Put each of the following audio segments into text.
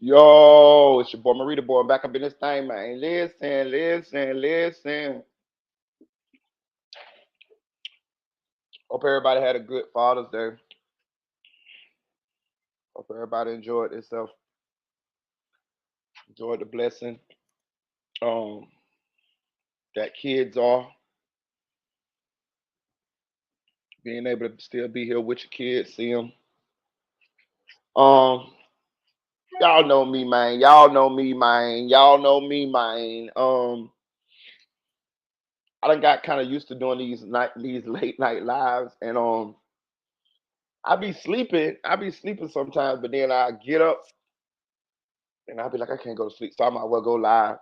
Yo, it's your boy Marita Boy. I'm back up in this thing, man. Listen. Hope everybody had a good Father's Day. Hope everybody enjoyed themselves, enjoyed the blessing um that kids are, being able to still be here with your kids, see them. Um, y'all know me, man. Y'all know me, man. I done got kind of used to doing these late night lives, and I be sleeping sometimes, but then I get up and I'll be like, I can't go to sleep, so I might well go live.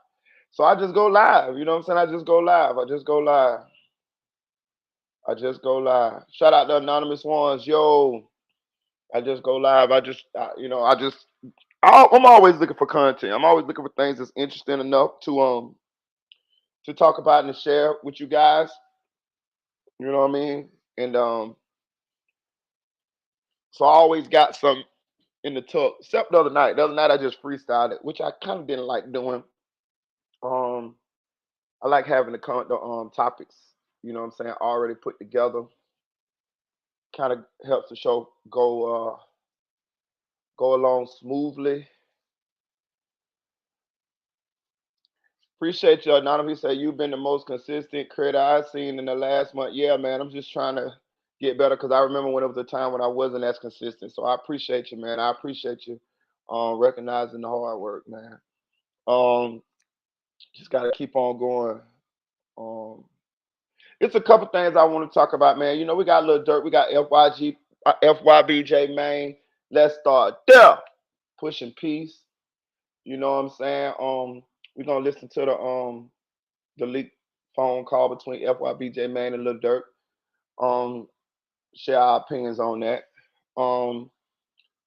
So I just go live. You know what I'm saying? I just go live. I just go live. Shout out to anonymous ones, yo. I just go live. I'm always looking for content. I'm always looking for things that's interesting enough to talk about and to share with you guys. You know what I mean? And so I always got some in the tuck. Except the other night. The other night I just freestyled it, which I kind of didn't like doing. Um, I like having the topics, you know what I'm saying, already put together. Kind of helps the show go along smoothly. Appreciate you, Anonymous. Say you've been the most consistent creator I've seen in the last month. Yeah, man, I'm just trying to get better because I remember when it was a time when I wasn't as consistent. So I appreciate you, man. I appreciate you recognizing the hard work, man. Um, just gotta keep on going. Um, it's a couple things I want to talk about, man. You know, we got a little dirt. We got FYBJ, man. Let's start there. Pushing peace. You know what I'm saying? We're gonna listen to the leaked phone call between FYBJ Man and Lil Durk. Um, share our opinions on that. Um,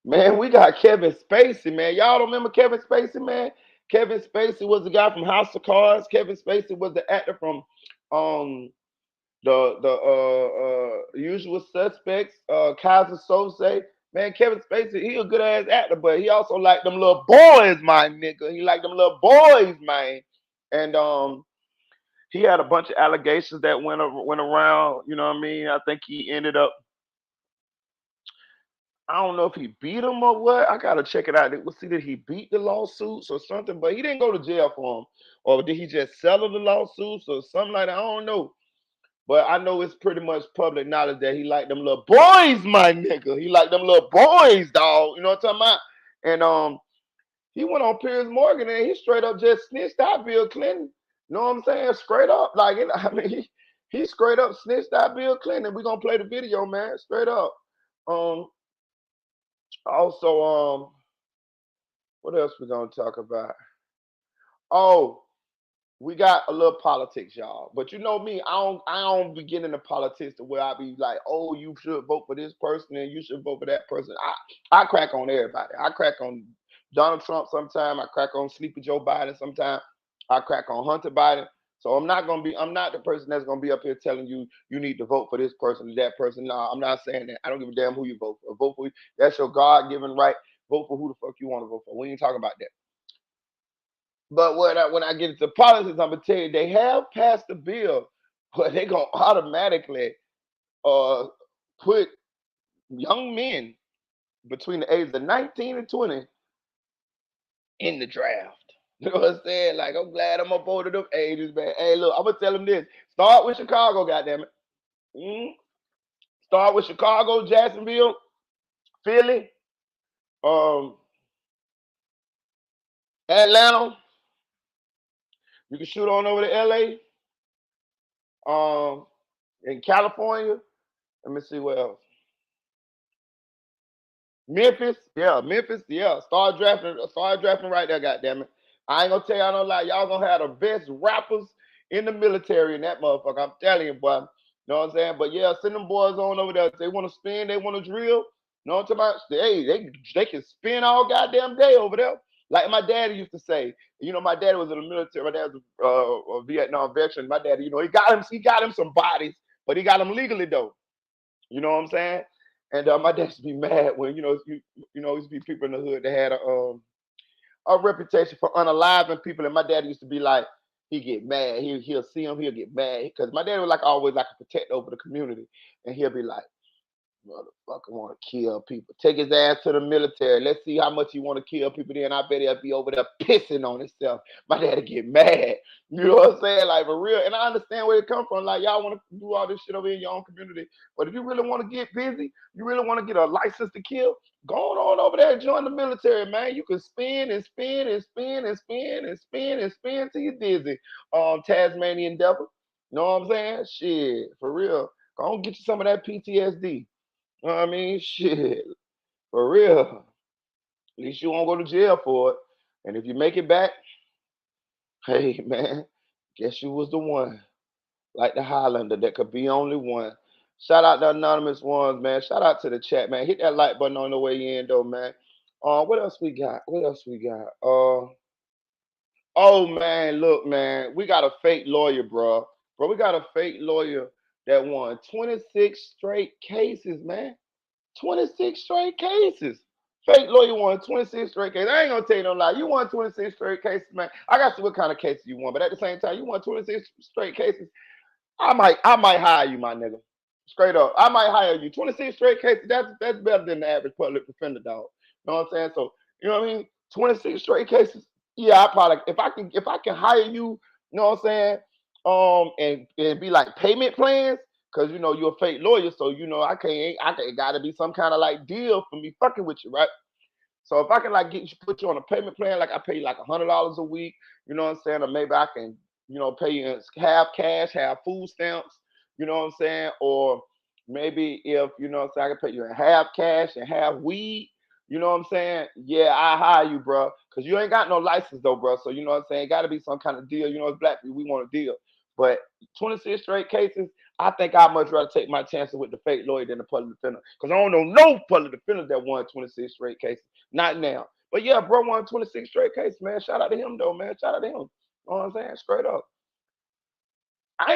man, we got Kevin Spacey, man. Y'all don't remember Kevin Spacey, man? Kevin Spacey was the guy from House of Cards. Kevin Spacey was the actor from um the Usual Suspects, Kaiser Sose. Man, Kevin Spacey, he a good ass actor, but he also like them little boys, my nigga. He like them little boys, man. And he had a bunch of allegations that went around. You know what I mean? I think he ended up. I don't know if he beat him or what. I gotta check it out. We'll see, did he beat the lawsuits or something? But he didn't go to jail for him, or did he just settle the lawsuits or something like that? I don't know. But I know it's pretty much public knowledge that he liked them little boys, my nigga. He liked them little boys, dog. You know what I'm talking about? And he went on Piers Morgan and he straight up just snitched out Bill Clinton. You know what I'm saying? Straight up. Like, I mean, he straight up snitched out Bill Clinton. We're gonna play the video, man. Straight up. Um, also, what else we gonna talk about? Oh, we got a little politics, y'all. But you know me, I don't be getting into politics to where I be like, oh, you should vote for this person and you should vote for that person. I crack on everybody. I crack on Donald Trump sometime. I crack on Sleepy Joe Biden sometime. I crack on Hunter Biden. So I'm not the person that's gonna be up here telling you you need to vote for this person or that person. No, I'm not saying that. I don't give a damn who you vote for. Vote for that's your God given right. Vote for who the fuck you want to vote for. We ain't talking about that. But when I get into politics, I'm gonna tell you they have passed a bill, but they gonna automatically uh put young men between the ages of 19 and 20 in the draft. You know what I'm saying? Like, I'm glad I'm up over them ages, man. Hey, look, I'm gonna tell them this: start with Chicago, goddamn it. Mm? Start with Chicago, Jacksonville, Philly, um, Atlanta. You can shoot on over to LA, in California. Let me see what else. Memphis, yeah. Start drafting right there, goddamn it. I ain't gonna tell y'all no lie. Y'all gonna have the best rappers in the military in that motherfucker. I'm telling you, boy. You know what I'm saying? But yeah, send them boys on over there. If they want to spin, they want to drill. You know what I'm talking about? Hey, they can spin all goddamn day over there. Like my daddy used to say. You know, my daddy was in the military. My dad was a Vietnam veteran. My daddy, he got him some bodies, but he got them legally though. You know what I'm saying? And my dad used to be mad when used to be people in the hood that had a reputation for unaliving people. And my dad used to be like, he get mad. He'll see him, he'll get mad. Because my dad was like always like a protector over the community. And he'll be like, motherfucker want to kill people. Take his ass to the military. Let's see how much he want to kill people. Then I bet he'll be over there pissing on himself. My dad'll get mad. You know what I'm saying? Like for real. And I understand where it come from. Like y'all want to do all this shit over in your own community. But if you really want to get busy, you really want to get a license to kill, go on over there and join the military, man. You can spin and spin and spin and spin and spin and spin till you're dizzy. Tasmanian devil. You know what I'm saying? Shit, for real. Go on, get you some of that PTSD. You know what I mean? Shit, for real. At least you won't go to jail for it. And if you make it back, hey man, guess you was the one. Like the Highlander, that could be only one. Shout out the anonymous ones, man. Shout out to the chat, man. Hit that like button on the way in, though, man. What else we got? What else we got? Oh man, look, man, we got a fake lawyer, bro. Bro, we got a fake lawyer that won 26 straight cases, man. 26 straight cases. Fake lawyer won 26 straight cases. I ain't gonna tell you no lie. You won 26 straight cases, man. I got to see what kind of cases you won, but at the same time, you won 26 straight cases. I might hire you, my nigga. Straight up. I might hire you. 26 straight cases, that's better than the average public defender, dog. You know what I'm saying? So, you know what I mean? 26 straight cases. Yeah, I probably if I can hire you, you know what I'm saying? And be like payment plans, because you know you're a fake lawyer, so you know I gotta be some kind of like deal for me fucking with you, right? So if I can like put you on a payment plan, like I pay you like $100 a week, you know what I'm saying, or maybe I can, you know, pay you in half cash, half food stamps, you know what I'm saying, or maybe if you know what I'm saying, I can pay you in half cash and half weed, you know what I'm saying. Yeah, I hire you, bro, because you ain't got no license though, bro. So you know what I'm saying, got to be some kind of deal. You know, as black people, we want a deal, but 26 straight cases. I think I'd much rather take my chances with the fake lawyer than the public defender. Because I don't know no public defender that won 26 straight cases. Not now. But yeah, bro won 26 straight cases, man. Shout out to him though, man. Shout out to him. You know what I'm saying? Straight up. I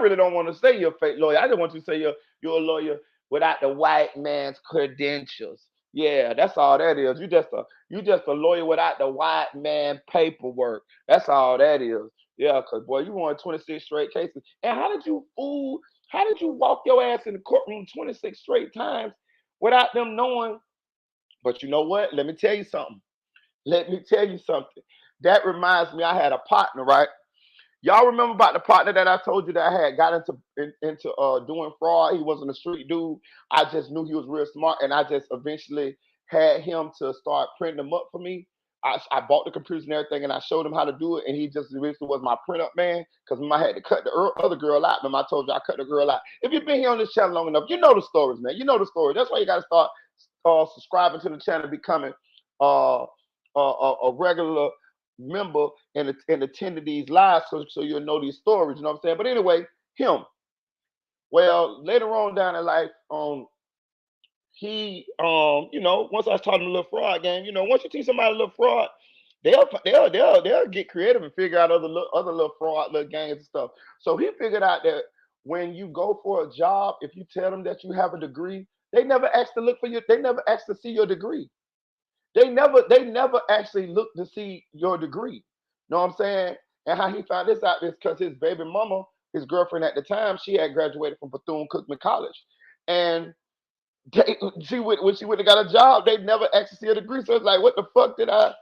really don't want to say you're a fake lawyer. I just want you to say you're a lawyer without the white man's credentials. Yeah, that's all that is. You just a lawyer without the white man paperwork. That's all that is. Yeah, cause boy, you won 26 straight cases. And how did you walk your ass in the courtroom 26 straight times without them knowing? But you know what? Let me tell you something. Let me tell you something. That reminds me, I had a partner, right? Y'all remember about the partner that I told you that I had got into doing fraud? He wasn't a street dude. I just knew he was real smart, and I just eventually had him to start printing them up for me. I bought the computers and everything, and I showed him how to do it, and he just eventually was my print up man. Because I had to cut the other girl out. Remember, I told you I cut the girl out. If you've been here on this channel long enough, you know the stories, man. You know the story. That's why you got to start subscribing to the channel, becoming uh, a regular member and attending these lives, so you'll know these stories. You know what I'm saying? But anyway, him. Well, later on down in life, he you know, once I taught him a little fraud game, you know, once you teach somebody a little fraud, they'll get creative and figure out other little fraud little games and stuff. So he figured out that when you go for a job, if you tell them that you have a degree, they never ask to look for you. They never ask to see your degree. They never actually look to see your degree. Know what I'm saying? And how he found this out is because his baby mama, his girlfriend at the time, she had graduated from Bethune-Cookman College. And when she went and got a job, they never actually see a degree. So it's like, what the fuck did I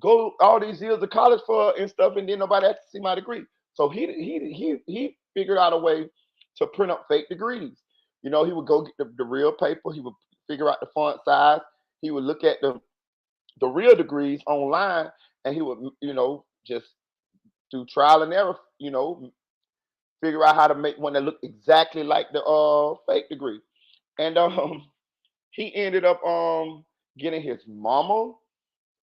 go all these years of college for and stuff, and then nobody actually see my degree? So he figured out a way to print up fake degrees. You know, he would go get the real paper. He would figure out the font size. He would look at the real degrees online, and he would, you know, just do trial and error, you know, figure out how to make one that looked exactly like the fake degree. And he ended up getting his mama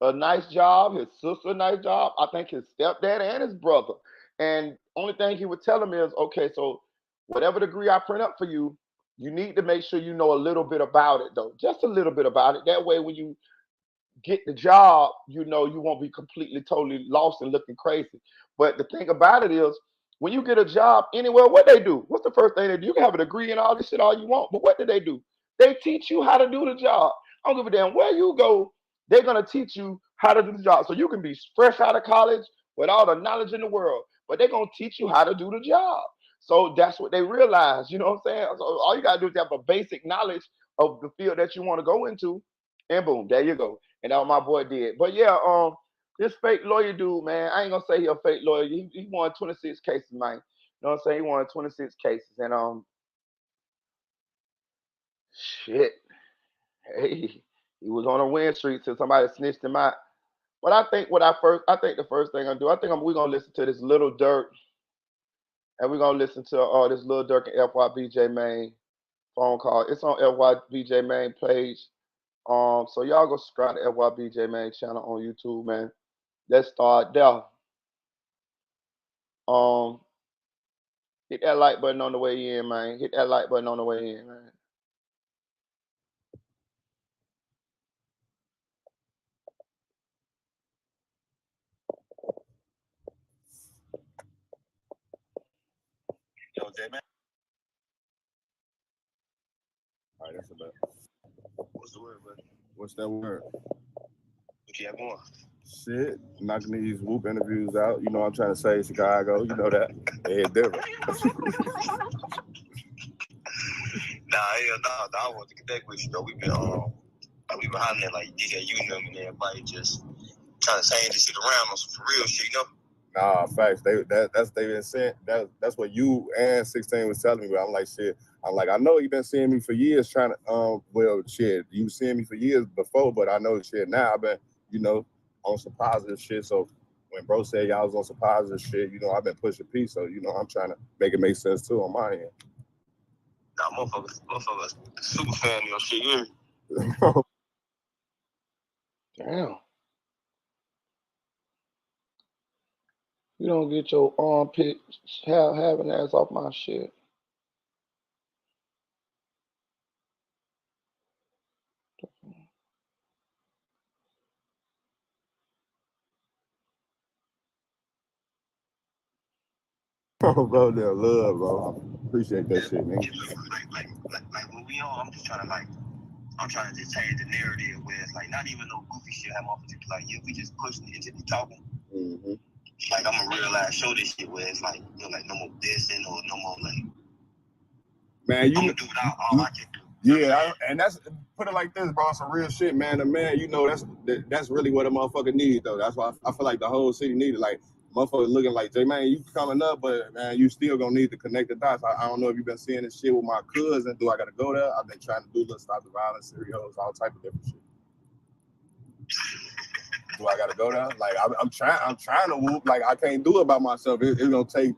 a nice job, his sister a nice job, I think his stepdad and his brother. And only thing he would tell him is, okay, so whatever degree I print up for you, you need to make sure you know a little bit about it though, just a little bit about it. That way, when you get the job, you know you won't be completely, totally lost and looking crazy. But the thing about it is, when you get a job anywhere, what they do? What's the first thing they do? You can have a degree and all this shit all you want, but what do they do? They teach you how to do the job. I don't give a damn where you go. They're gonna teach you how to do the job. So you can be fresh out of college with all the knowledge in the world, but they're gonna teach you how to do the job. So that's what they realize. You know what I'm saying? So all you gotta do is have a basic knowledge of the field that you want to go into, and boom, there you go. And that's what my boy did. But yeah, this fake lawyer dude, man, I ain't gonna say he a fake lawyer. He won 26 cases, man. You know what I'm saying? He won 26 cases, and shit, hey, he was on a win streak till somebody snitched him out. But I think the first thing I do, we're gonna listen to this little Durk, and we're gonna listen to this little Durk and FYBJ Mayne phone call. It's on FYBJ Mayne page. So y'all go subscribe to FYBJ Mayne channel on YouTube, man. Let's start there. Um, hit that like button on the way in, man. Hit that like button on the way in, man. Yo, J man. All right, that's about. What's the word, buddy? What's that word? What you have going? Shit, knocking these whoop interviews out. You know, I'm trying to say Chicago. You know that. They hit different. I want to connect with you though. We've been hollering like DJ Union and everybody just trying to change this shit around on some real shit, you know. Nah, facts. That's they been saying that's what you and 16 was telling me. But I'm like shit. I'm like I know you been seeing me for years trying to well shit. You was seeing me for years before, but I know shit now. I've been on some positive shit. So when bro said y'all was on some positive shit, I've been pushing peace. So I'm trying to make it make sense too on my end. Nah, motherfuckers, super fan of your shit. Yeah. Damn. You don't get your armpit having ass off my shit. Oh, bro, they're love, bro. Appreciate that shit, man. Like when we on, I'm trying to just change the narrative where it's like not even no goofy shit. Have motherfuckers like, yeah, we just pushing it into the talking. Mm-hmm. Like I'm gonna realize show this shit where it's like, like no more dissing or no more like. Man, I'm gonna do all I can do. Yeah, and that's put it like this, bro. Some real shit, man. The man, that's really what a motherfucker need, though. That's why I feel like the whole city needed, like, motherfuckers looking like, J man, you coming up, but man, you still gonna need to connect the dots. I don't know if you've been seeing this shit with my cousin. Do I gotta go there? I've been trying to do little stop the violence, serios, all type of different shit. Do I gotta go there? Like I'm trying to whoop. Like I can't do it by myself. It's gonna take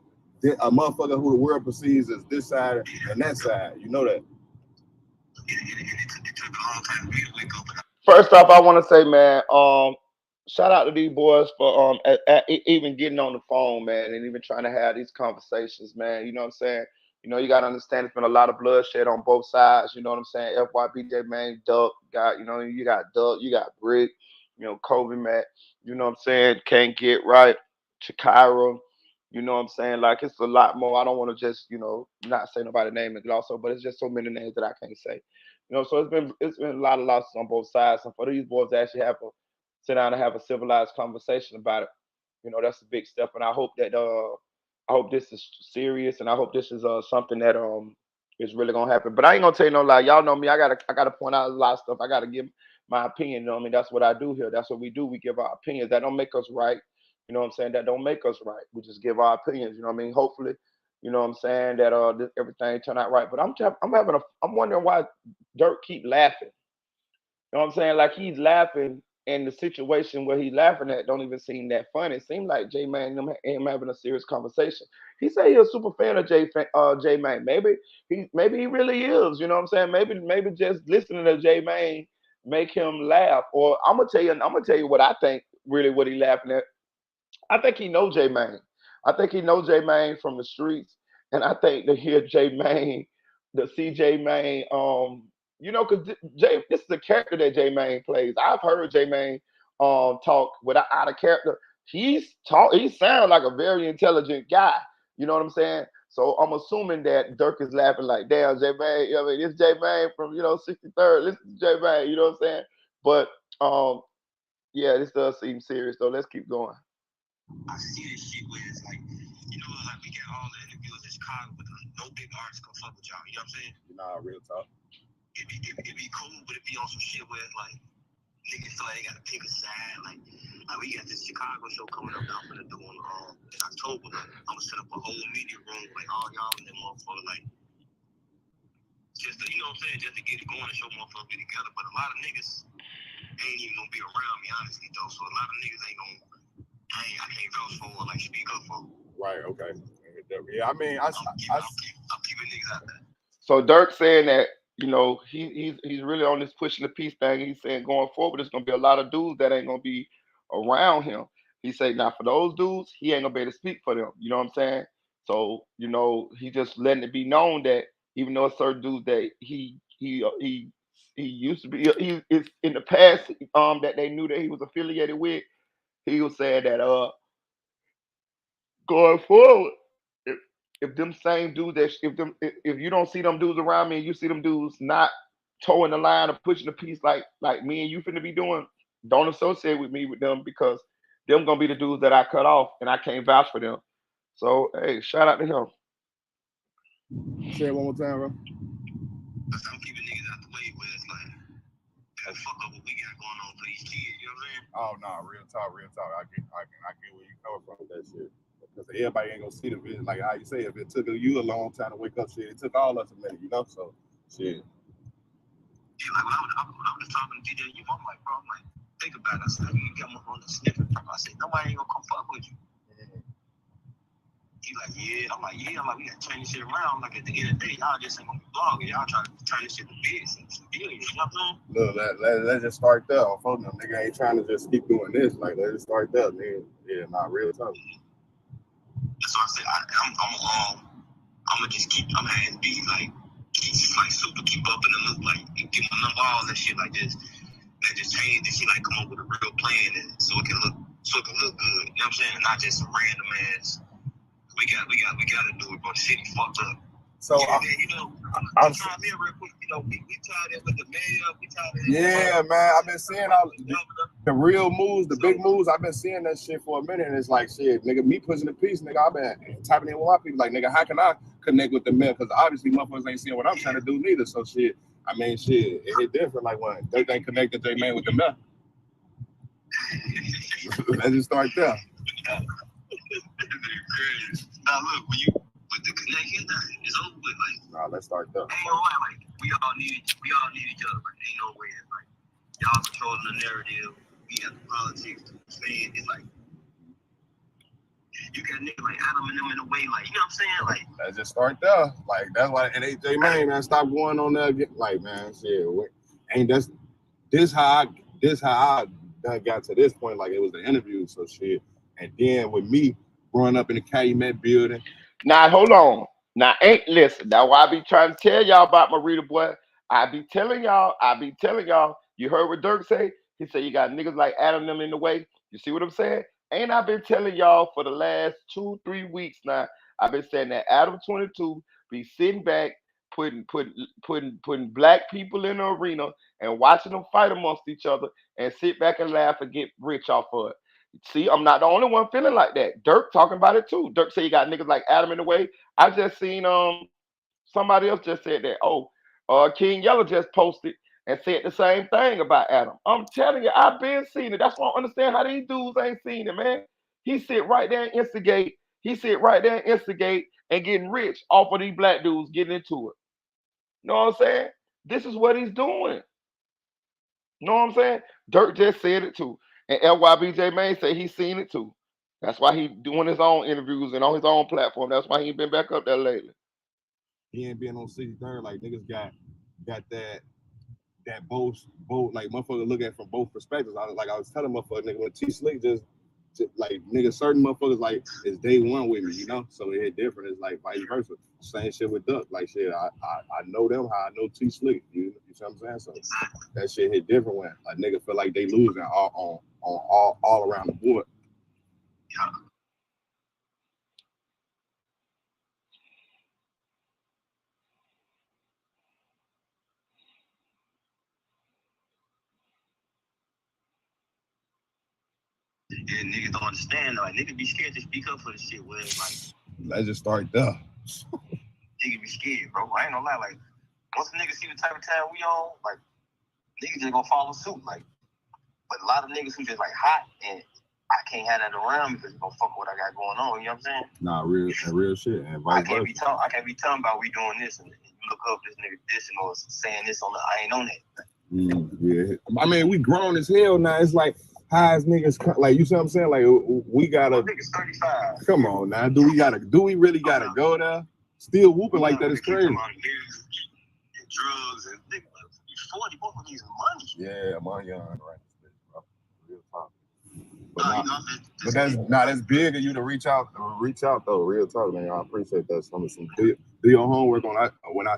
a motherfucker who the world perceives as this side and that side. You know that. First off, I want to say, man, shout out to these boys for even getting on the phone, man, and even trying to have these conversations, man. You know what I'm saying? You got to understand it's been a lot of bloodshed on both sides. You know what I'm saying? FYBJ, man, Duck, you got Duck, you got Brick, Kobe, Matt. You know what I'm saying? Can't get right, Chikara. You know what I'm saying? Like it's a lot more. I don't want to just, not say nobody's name and also, but it's just so many names that I can't say. So it's been a lot of losses on both sides, and for these boys to actually have a sit down and have a civilized conversation about it, that's a big step. And I hope this is serious, and I hope this is something that is really gonna happen. But I ain't gonna tell you no lie. Y'all know me. I gotta point out a lot of stuff. I gotta give my opinion. You know what I mean? That's what I do here. That's what we do. We give our opinions. That don't make us right. You know what I'm saying? That don't make us right. We just give our opinions. You know what I mean? Hopefully, you know what I'm saying, that everything turn out right. But I'm wondering why Durk keep laughing. You know what I'm saying? Like he's laughing, and the situation where he's laughing at don't even seem that funny. It seems like J Man and him having a serious conversation. He say he's a super fan of J Man. Maybe he really is. You know what I'm saying? Maybe just listening to J Man make him laugh. Or I'm gonna tell you what I think. Really, what he laughing at. I think he know J Mane. I think he know J Mane from the streets, and I think to hear J Mane, to see J Mane, because this is a character that J Mane plays. I've heard J Mane talk without out of character. He sounds like a very intelligent guy. You know what I'm saying? So I'm assuming that Durk is laughing like, damn, J Mane, it's J Mane from 63rd. Listen to J Mane, you know what I'm saying? But Yeah, this does seem serious though. Let's keep going. I see this shit where it's like, like we get all the interviews in Chicago, but no big artists gonna fuck with y'all. You know what I'm saying? Nah, real talk. It'd be cool, but it'd be on some shit where it's like niggas feel like they gotta pick a side. Like we got this Chicago show coming up that I'm gonna do in October. Like, I'm gonna set up a whole media room, like all y'all and them motherfuckers, like just to, what I'm saying, just to get it going and show motherfuckers be together. But a lot of niggas ain't even gonna be around me, honestly, though. So a lot of niggas ain't gonna. I can't vouch for or like speak up for. Right. Okay. Yeah. I mean, I'm keeping niggas out there. So Durk saying that he's really on this pushing the peace thing. He's saying going forward, there's gonna be a lot of dudes that ain't gonna be around him. He said now for those dudes, he ain't gonna be able to speak for them. You know what I'm saying? So he just letting it be known that even though certain dudes that he used to be he is in the past that they knew that he was affiliated with, he was saying that going forward, if if them same dudes that if you don't see them dudes around me and you see them dudes not towing the line or pushing the piece like me and you finna be doing, don't associate with me with them because them gonna be the dudes that I cut off and I can't vouch for them. So hey, shout out to him. say it one more time, bro. I'm keeping niggas out the way where it's like, gotta fuck up what we got going on for these kids, you know what I'm saying? Oh no, real talk, real talk. I get where you coming from with that shit. Because everybody ain't gonna see the vision. Like how you say, if it took you a long time to wake up, shit, it took all us a minute, So shit. Yeah, like when I was talking to DJ, I'm like, bro, I'm like, think about it. I said, how you get on the sniffing from? I said, nobody ain't gonna come fuck with you. He like, yeah. I'm like, we gotta turn this shit around. Like at the end of the day, y'all just ain't gonna be blogging. Y'all trying to turn this shit to business and some billions. You know what I'm saying? Look, let's just start there. I'm phone them. Nigga ain't trying to just keep doing this. Like let's just start there, nigga. Yeah, not real talk. So I said, I'm gonna just keep. I'm gonna be like, keep like super keep up in the look, like give my number all that shit like this. And just change this shit, like come up with a real plan, and so it can look good. You know what I'm saying? And not just a random ass. We gotta do it, bro. The city fucked up. So I'm trying in real quick. We tied in with the mayor. We tied in. Yeah, man. I've been seeing all the real moves, the big moves. I've been seeing that shit for a minute, and it's like shit, nigga. Me pushing the piece, nigga. I've been tapping in with my people, like nigga. How can I connect with the mayor? Because obviously, motherfuckers ain't seeing what I'm trying to do neither. So shit. I mean, shit. It hit different. Like when they ain't connected J Mayne with the mayor. Let's just start there. Now look, when you with the connection, it's over with. Like, nah, let's start there. Ain't no way. Like we all need each other. Like ain't no way. It's like y'all controlling the narrative. We have the politics. It's like you got niggas like Adam and them in a way. Like you know what I'm saying? Like let's just start there. Like that's why. And J Mayne, man, stop going on there. Like man, shit. Ain't this how I got to this point. Like it was the interview. So shit. And then with me growing up in the Calumet building. Now hold on. Now ain't listen. That's why I be trying to tell y'all about my reader boy. I be telling y'all. You heard what Durk say? He said you got niggas like Adam them in the way. You see what I'm saying? Ain't I been telling y'all for the last 2-3 weeks now? I've been saying that Adam 22 be sitting back, putting black people in the arena and watching them fight amongst each other and sit back and laugh and get rich off of it. See, I'm not the only one feeling like that. Durk talking about it too. Durk say you got niggas like Adam in the way. I just seen somebody else just said that. Oh, King Yellow just posted and said the same thing about Adam. I'm telling you, I've been seeing it. That's why I don't understand how these dudes ain't seen it, man. He sit right there and instigate. He sit right there and instigate and getting rich off of these black dudes getting into it. You know what I'm saying? This is what he's doing. You know what I'm saying? Dirk just said it too. And LYBJ Mayne say he's seen it too. That's why he doing his own interviews and on his own platform. That's why he ain't been back up there lately. He ain't been on 63rd. Like niggas got that both like motherfucker look at from both perspectives. I was telling motherfucker nigga when T Slick just like nigga certain motherfuckers like it's day one with me, So it hit different. It's like vice versa. Same shit with Duck. Like shit, I know them how I know T Slick. You know what I'm saying? So that shit hit different when a nigga feel like they losing all around the board. Yeah. Yeah, niggas don't understand. Like, niggas be scared to speak up for the shit. Where it's like, let's just start there. Niggas be scared, bro. I ain't gonna lie. Like, once a nigga see the type of time we on, like, niggas just gonna follow suit. Like, but a lot of niggas who just like hot and I can't have that around me because it's gonna fuck what I got going on. You know what I'm saying? Nah, real shit. And I can't be talking about we doing this and you look up this nigga dissing or saying this on the. I ain't on that. Yeah, I mean, we grown as hell now. It's like, how is niggas like, you see what I'm saying? Like, we gotta. Niggas 35. Come on now, do we really gotta go there? Still whooping like that is crazy. And drugs and niggas, 40, both of these money. Yeah, money on right. Real talk. But that's big of you to reach out though. Real talk, man. I appreciate that. Some do your homework on when I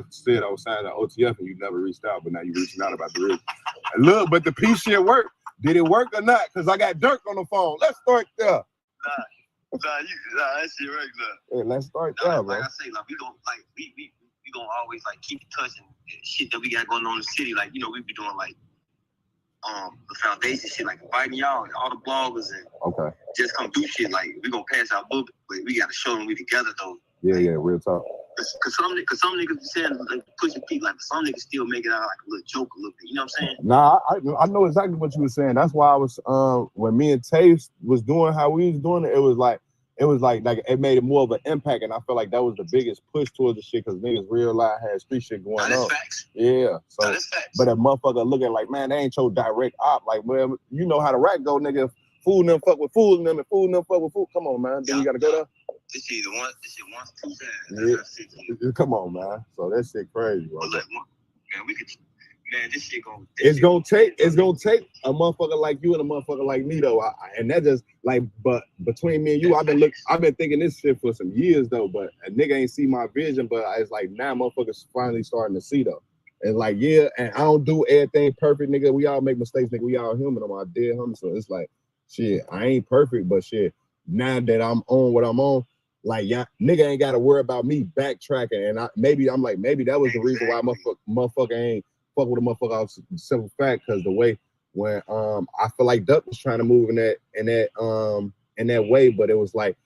said I was signing the OTF and you never reached out, but now you reaching out about the real. And look, but the piece shit worked. Did it work or not? Because I got Durk on the phone. Let's start there. Nah, that shit right there. Yeah, let's start there, bro. Like I say, like we gonna always like keep touching shit that we got going on in the city. Like, you know, we be doing like the foundation shit, like inviting y'all and all the bloggers and just come do shit. Like, we gonna pass our book, but we gotta show them we together though. Yeah, real talk. Cause some niggas be saying like pushing people, like some niggas still make it out like a little joke a little bit. You know what I'm saying? Nah, I know exactly what you were saying. That's why I was when me and Taves was doing how we was doing it, it was like it made it more of an impact, and I feel like that was the biggest push towards the shit because niggas realized had street shit going on. Facts. Yeah. So, facts. But a motherfucker looking like, man, they ain't your direct op. Like, well, you know how the rap go, nigga. Fooling them fuck with fooling them and fooling them fuck with fool. Come on, man. Then you gotta go there. This shit once, 2 times. Yeah. Come on, man. So that shit crazy, bro. Like, man, this shit gonna. It's gonna take a motherfucker like you and a motherfucker like me though, and that just like. But between me and you, I've been thinking this shit for some years though. But a nigga ain't see my vision, but it's like now motherfuckers finally starting to see though. And like, yeah, and I don't do everything perfect, nigga. We all make mistakes, nigga. We all human. I'm our dead homie, so it's like, shit, I ain't perfect, but shit, now that I'm on what I'm on, like, yeah, nigga ain't got to worry about me backtracking. And maybe that was the reason why motherfucker ain't fuck with a motherfucker off simple fact, because the way when I feel like Duck was trying to move in that way, but it was like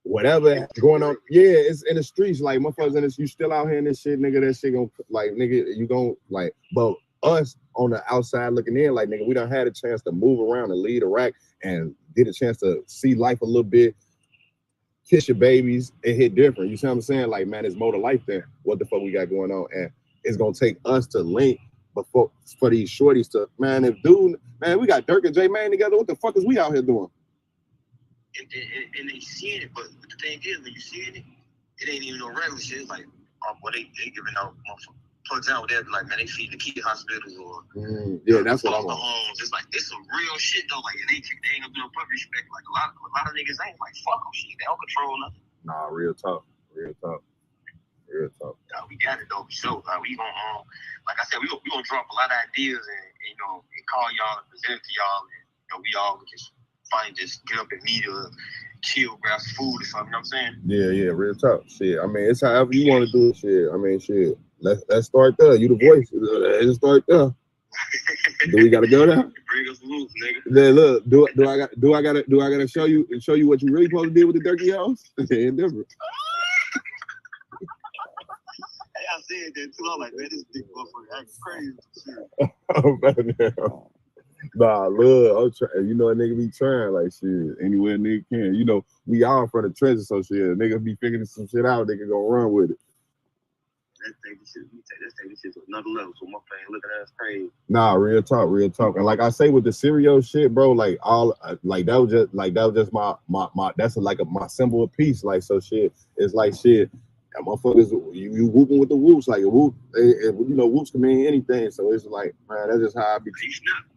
whatever going on, yeah, it's in the streets, like motherfuckers in this, you still out here in this shit, nigga, that shit gonna like, nigga, you gon' like, but us on the outside looking in, like, nigga, we done had a chance to move around and lead a rack and get a chance to see life a little bit, kiss your babies, it hit different. You see what I'm saying? Like, man, there's more to life there. What the fuck we got going on? And it's gonna take us to link before for these shorties to, man, we got Durk and Mayne together. What the fuck is we out here doing? And they seeing it, but the thing is, when you seeing it, it ain't even no regular shit. It's like, what they giving out. For example, they're like, man, they feed the kid hospitals or yeah, that's what I want. Homes. It's like, it's some real shit though. Like, they ain't gonna do no public respect. Like a lot of niggas ain't like, fuck them shit. They don't control nothing. Nah, real talk. Yeah, we got it though. So we gonna like I said, we gonna drop a lot of ideas and you know and call y'all and present it to y'all, and you know we all just just get up and meet or chill, grab some food or something. You know what I'm saying? Yeah, real talk. Shit, I mean, it's however you want to do it. Shit, I mean, shit. Let's start there. You the voice. Let's start there. Do we gotta go there? Bring us loose, nigga. Then look, do I gotta show you what you really supposed to do with the Durkee house? It ain't different. I said that too. I'm like, man, this big motherfucker acting crazy. Oh man, nah, look, I'm trying. You know, a nigga be trying like shit anywhere nigga can. You know, we all from the trenches, so shit. A nigga be figuring some shit out. Nigga gonna run with it. Let's take this shit to another level. So my friend looking at us crazy. Nah, real talk. And like I say with the Cereal shit, bro, like all like that was just my that's like my symbol of peace. Like, so shit, it's like shit. That motherfuckers, you whooping with the whoops, like a whoop, you know, whoops can mean anything. So it's like, man, that's just how I be.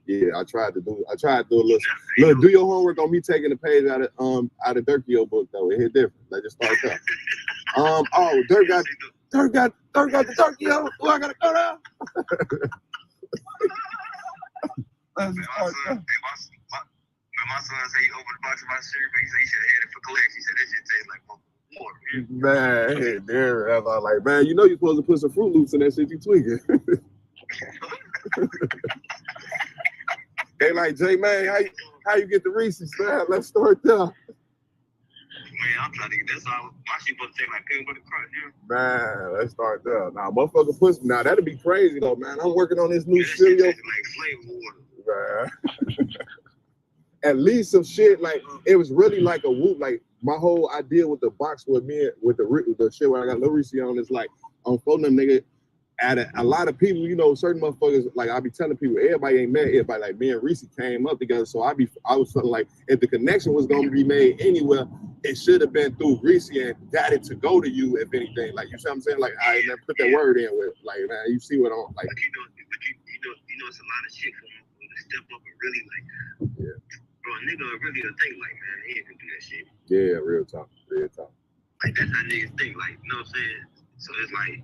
Yeah, I tried to do a little. Look, do your homework on me taking the page out of Durkee book though. It hit different. Let's just start there. Durk got the Durkee. Oh, I gotta go now. Let's just start there. My son said he opened a box of my cereal, but he said he should have had it for collection. He said that shit tastes like more. Man, there. I was like, man, you know you're supposed to put some Fruit Loops in that shit you tweaking. They like, J-Man, How you get the Reese's, man? Let's start there. Man, I'm trying to get this out. My shit supposed to take like peanut butter crunch, yeah. Man, let's start there. Now, motherfucker pussy. Now, that'd be crazy, though, man. I'm working on this new Man, that shit cereal. tastes like flavor water. Man. At least some shit, like, it was really like a whoop. Like, my whole idea with the box with me, with the shit where I got Lil Reese on is like, I'm phoning them, nigga. At a lot of people, you know, certain motherfuckers, like I be telling people, everybody ain't met everybody. Like me and Reese came up together, so I was feeling like if the connection was gonna be made anywhere, it should have been through Reese and got it to go to you, if anything. Like you see what I'm saying? Like I man, put that word in with, like man, you see what I'm like. But you know, it's a lot of shit for him to step up and really like, yeah. Bro, a nigga really think like, man, he ain't gonna do that shit. Yeah, real talk, real talk. Like that's how niggas think, like, you know what I'm saying? So it's like.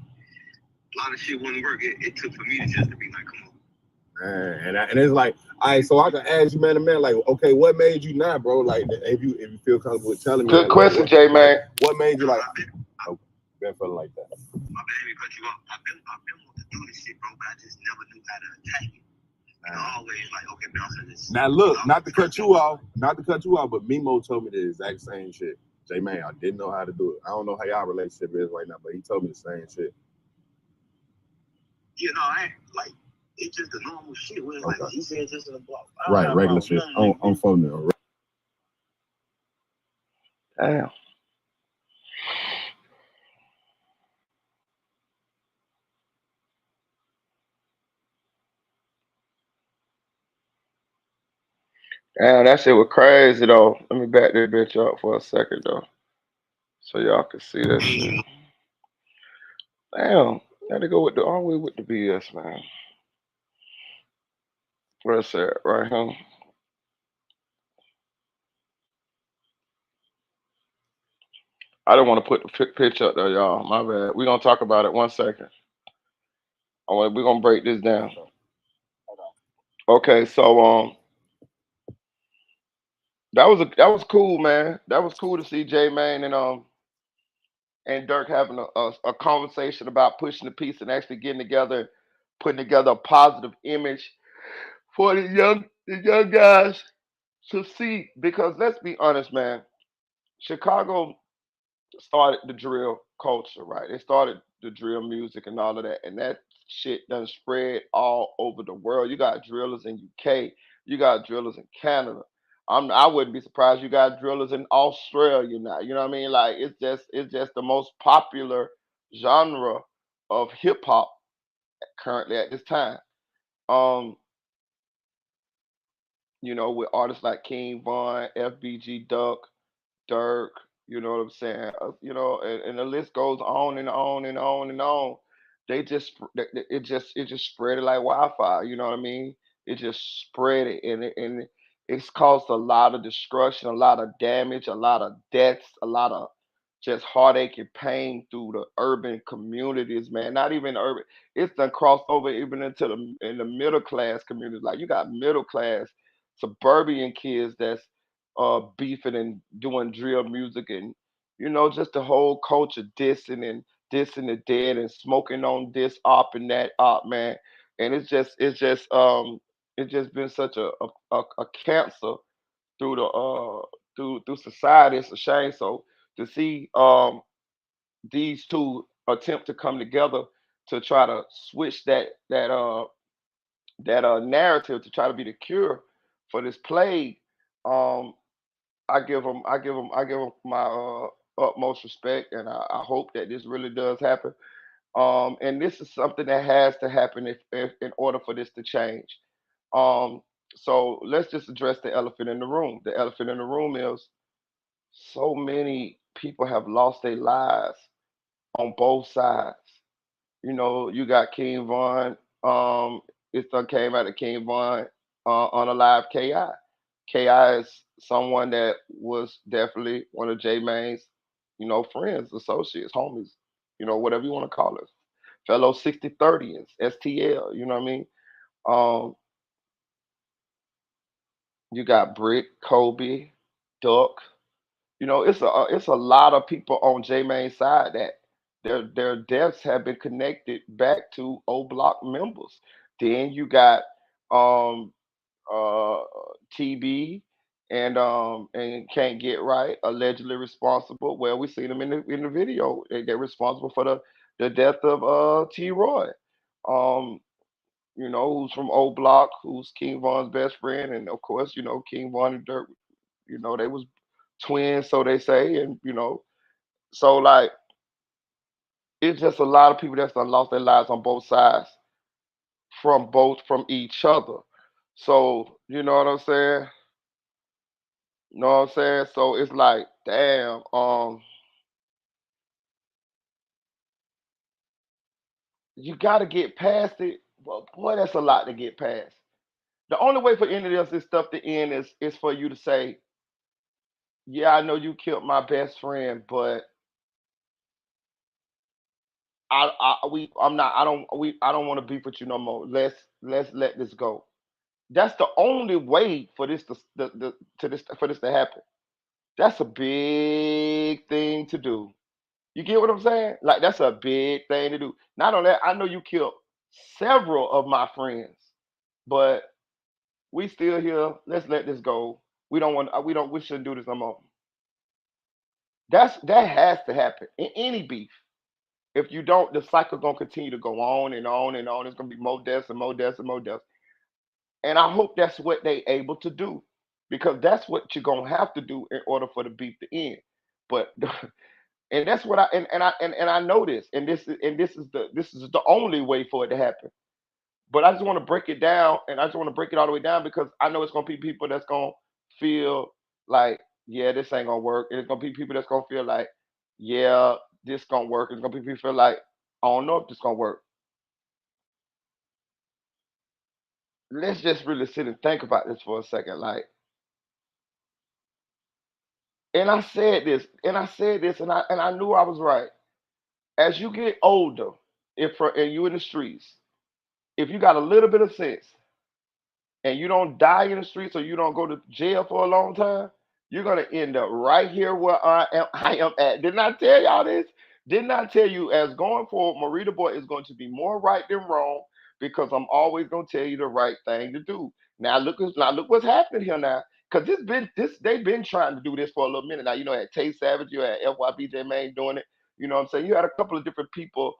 A lot of shit wouldn't work. It took for me to just to be like, come on. Man, and it's like, all right, so I can ask you, man to man, like, okay, what made you not, bro? Like, if you feel comfortable with telling me. Good like, question, J man. What made you like? Been feeling like that. My baby cut you off. I've been wanting to do this shit, bro, but I just never knew how to attack it. You know, always like, okay, bounce on this. Now look, not to cut you off, but Mimo told me the exact same shit. J man, I didn't know how to do it. I don't know how y'all relationship is right now, but he told me the same shit. You know, I ain't like it's just the normal shit. Where like he said just in the block. Right, regular shit. On phone now. Damn. Damn, that shit was crazy though. Let me back that bitch up for a second though, so y'all can see that shit. Damn, gotta go with the all the way with the BS, man. Where's that? Right here. I don't want to put the pitch up there, y'all. My bad. We're gonna talk about it 1 second. We're gonna break this down. Okay, so that was cool, man. That was cool to see J Mayne and Durk having a conversation about pushing the piece and actually getting together, putting together a positive image for the young guys to see. Because let's be honest, man, Chicago started the drill culture, right? They started the drill music and all of that, and that shit done spread all over the world. You got drillers in UK, you got drillers in Canada. I wouldn't be surprised you got drillers in Australia now. You know what I mean? Like it's just the most popular genre of hip hop currently at this time. Um, with artists like King Von, FBG Duck, Durk, you know what I'm saying? And the list goes on and on and on and on. It just spread it like wildfire. You know what I mean? It just spread it, and it's caused a lot of destruction, a lot of damage, a lot of deaths, a lot of just heartache and pain through the urban communities, man. Not even urban. It's done crossed over even into the middle class communities. Like you got middle class suburban kids that's beefing and doing drill music, and just the whole culture dissing the dead and smoking on this op and that op, man. And it's just been such a cancer through the through society. It's a shame. So to see these two attempt to come together to try to switch that narrative to try to be the cure for this plague. um I give them my utmost respect, and I hope that this really does happen. And this is something that has to happen if in order for this to change. Um, so let's just address the elephant in the room. The elephant in the room is so many people have lost their lives on both sides. You got King Von. It done came out of King Von on a live Ki. Ki is someone that was definitely one of J Mayne's, friends, associates, homies, whatever you want to call us, fellow 6030s, STL. You know what I mean? Um, you got Brick, Kobe, Duck. It's a lot of people on J Mayne's side that their deaths have been connected back to O Block members. Then you got um uh TB. and can't get right, allegedly responsible. Well, we seen them in the video. They're responsible for the death of T. Roy. Um, who's from O Block, who's King Von's best friend, and of course, King Von and Durk, they was twins, so they say, and so like it's just a lot of people that's done lost their lives on both sides from each other. So you know what I'm saying? You know what I'm saying? So it's like, damn, you gotta get past it. Well, boy, that's a lot to get past. The only way for any of this stuff to end is for you to say, yeah, I know you killed my best friend, but I don't want to beef with you no more. Let's let this go. That's the only way for this for this to happen. That's a big thing to do. You get what I'm saying? Like that's a big thing to do. Not only that, I know you killed several of my friends, but we still here. Let's let this go. We shouldn't do this no more. That has to happen in any beef. If you don't, the cycle gonna continue to go on and on and on. It's gonna be more deaths and more deaths and more deaths. And I hope that's what they able to do, because that's what you're gonna have to do in order for the beef to end. But and that's what and I know this, and this is the only way for it to happen. But I just want to break it down, and I just want to break it all the way down because I know it's gonna be people that's gonna feel like, yeah, this ain't gonna work, and it's gonna be people that's gonna feel like, yeah, this gonna work. It's gonna be people feel like, I don't know if this gonna work. Let's just really sit and think about this for a second, like. And I said this, and I said this, and I knew I was right. As you get older, and you in the streets, if you got a little bit of sense, and you don't die in the streets or you don't go to jail for a long time, you're gonna end up right here where I am at. Didn't I tell y'all this? Didn't I tell you as going forward, Marita Boy is going to be more right than wrong because I'm always gonna tell you the right thing to do. Now look what's happening here now. Cause they've been trying to do this for a little minute now. At Tay Savage, you had FYBJ Mayne doing it. You know what I'm saying? You had a couple of different people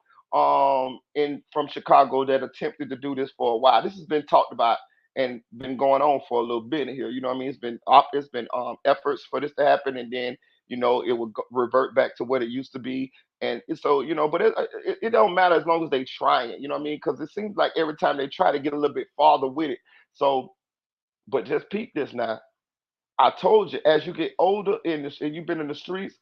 in from Chicago that attempted to do this for a while. This has been talked about and been going on for a little bit here. You know what I mean? It's been efforts for this to happen, and then it would revert back to what it used to be. And so but it don't matter as long as they try it. You know what I mean? Because it seems like every time they try to get a little bit farther with it. So, but just peep this now. I told you, as you get older in this, and you've been in the streets,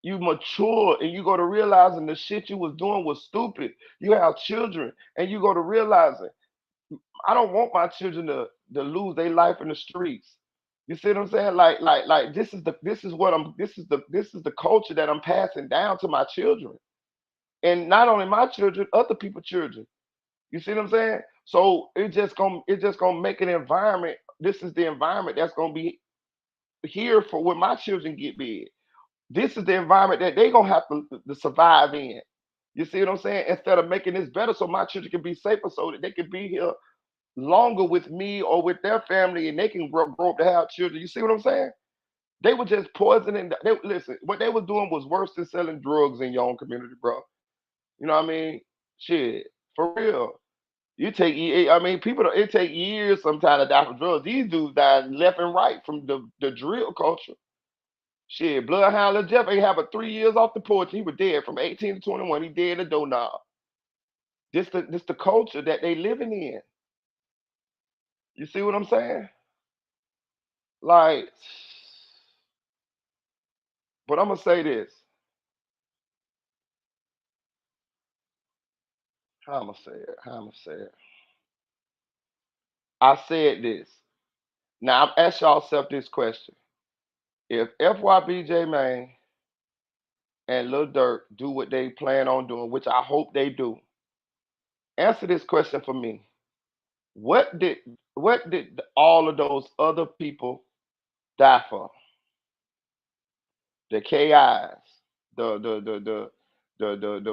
you mature and you go to realizing the shit you was doing was stupid. You have children and you go to realizing I don't want my children to lose their life in the streets. You see what I'm saying? Like this is the culture that I'm passing down to my children. And not only my children, other people's children. You see what I'm saying? So it's just gonna make an environment. This is the environment that's gonna be here for when my children get big. This is the environment that they gonna have to survive in. You see what I'm saying? Instead of making this better so my children can be safer so that they can be here longer with me or with their family and they can grow up to have children. You see what I'm saying? They were just poisoning. Listen, what they were doing was worse than selling drugs in your own community, bro. You know what I mean? Shit, for real. I mean, it take years sometimes to die from drugs. These dudes died left and right from the drill culture. Shit, Bloodhound Lil Jeff ain't have a 3 years off the porch. He was dead from 18 to 21. He dead a doorknob. This the culture that they living in. You see what I'm saying? Like, but I'm gonna say this. How I'm gonna say it? How I'm gonna say it? I said this. Now I'm ask yourself this question: if FYBJ Mayne and Lil Durk do what they plan on doing, which I hope they do, answer this question for me. What did what did all of those other people die for? The KIs, the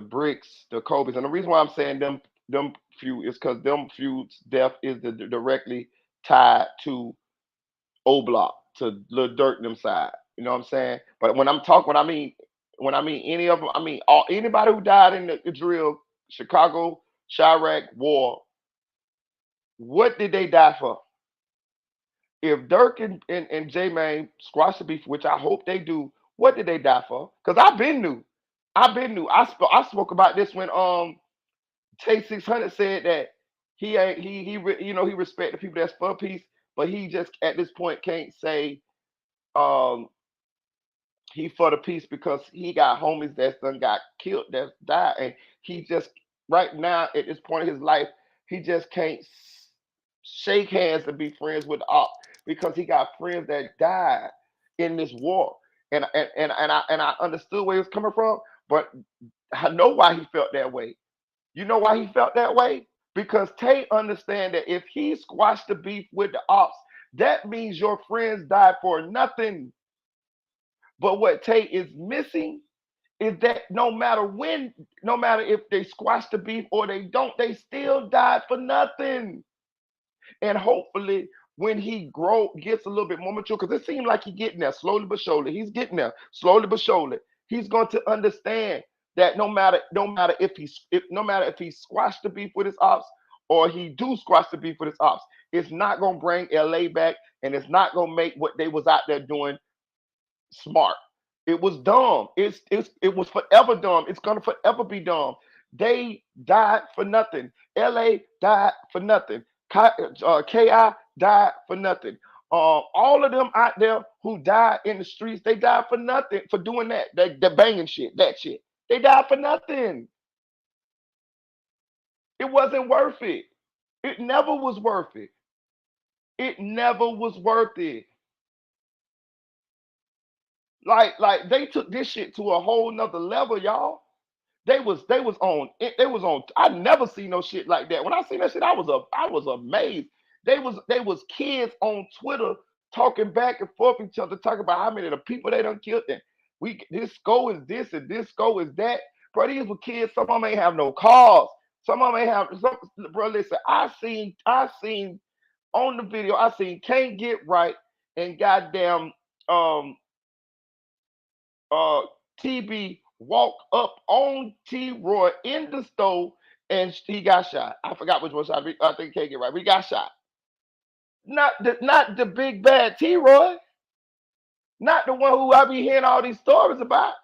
bricks, the Kobe's. And the reason why I'm saying them few is because them feuds death is directly tied to O Block. to Lil Durk them side. You know what I'm saying? But when I'm talking, when I mean any of them, I mean anybody who died in the drill, Chicago, Chirac war. What did they die for? If Durk and J Mayne squash the beef, which I hope they do, what did they die for? Because I've been new. I spoke about this when Tay 600 said that he ain't you know he respect the people that's for peace, but he just at this point can't say um he for the peace because he got homies that's done got killed, that's died, and he just right now at this point in his life, he just can't shake hands and be friends with the op because he got friends that died in this war. And I understood where he was coming from, but I know why he felt that way. You know why he felt that way? Because Tay understand that if he squashed the beef with the ops, that means your friends died for nothing. But what Tay is missing is that no matter when, no matter if they squash the beef or they don't, they still died for nothing. And hopefully, when he gets a little bit more mature, because it seems like he's getting there slowly but surely. He's getting there slowly but surely. He's going to understand that no matter if he squashed the beef with his ops or he do squash the beef with his ops, it's not going to bring LA back, and it's not going to make what they was out there doing smart. It was dumb. It was forever dumb. It's gonna forever be dumb. They died for nothing. LA died for nothing. KI died for nothing. All of them out there who died in the streets, they died for nothing for doing that. The banging shit, that shit. They died for nothing. It wasn't worth it. It never was worth it. It never was worth it. Like they took this shit to a whole nother level, y'all. They was on. I never seen no shit like that. When I seen that shit, I was amazed. They was kids on Twitter talking back and forth each other, talking about how many of the people they done killed. And this go is this and this go is that. Bro, these were kids. Some of them ain't have no cars. Some of them ain't have. Bro, listen. I seen on the video. I seen Can't Get Right and goddamn um uh TB walked up on T Roy in the stove and he got shot. I forgot which one shot. I think Can't Get Right. We got shot. Not the big bad T Roy. Not the one who I be hearing all these stories about.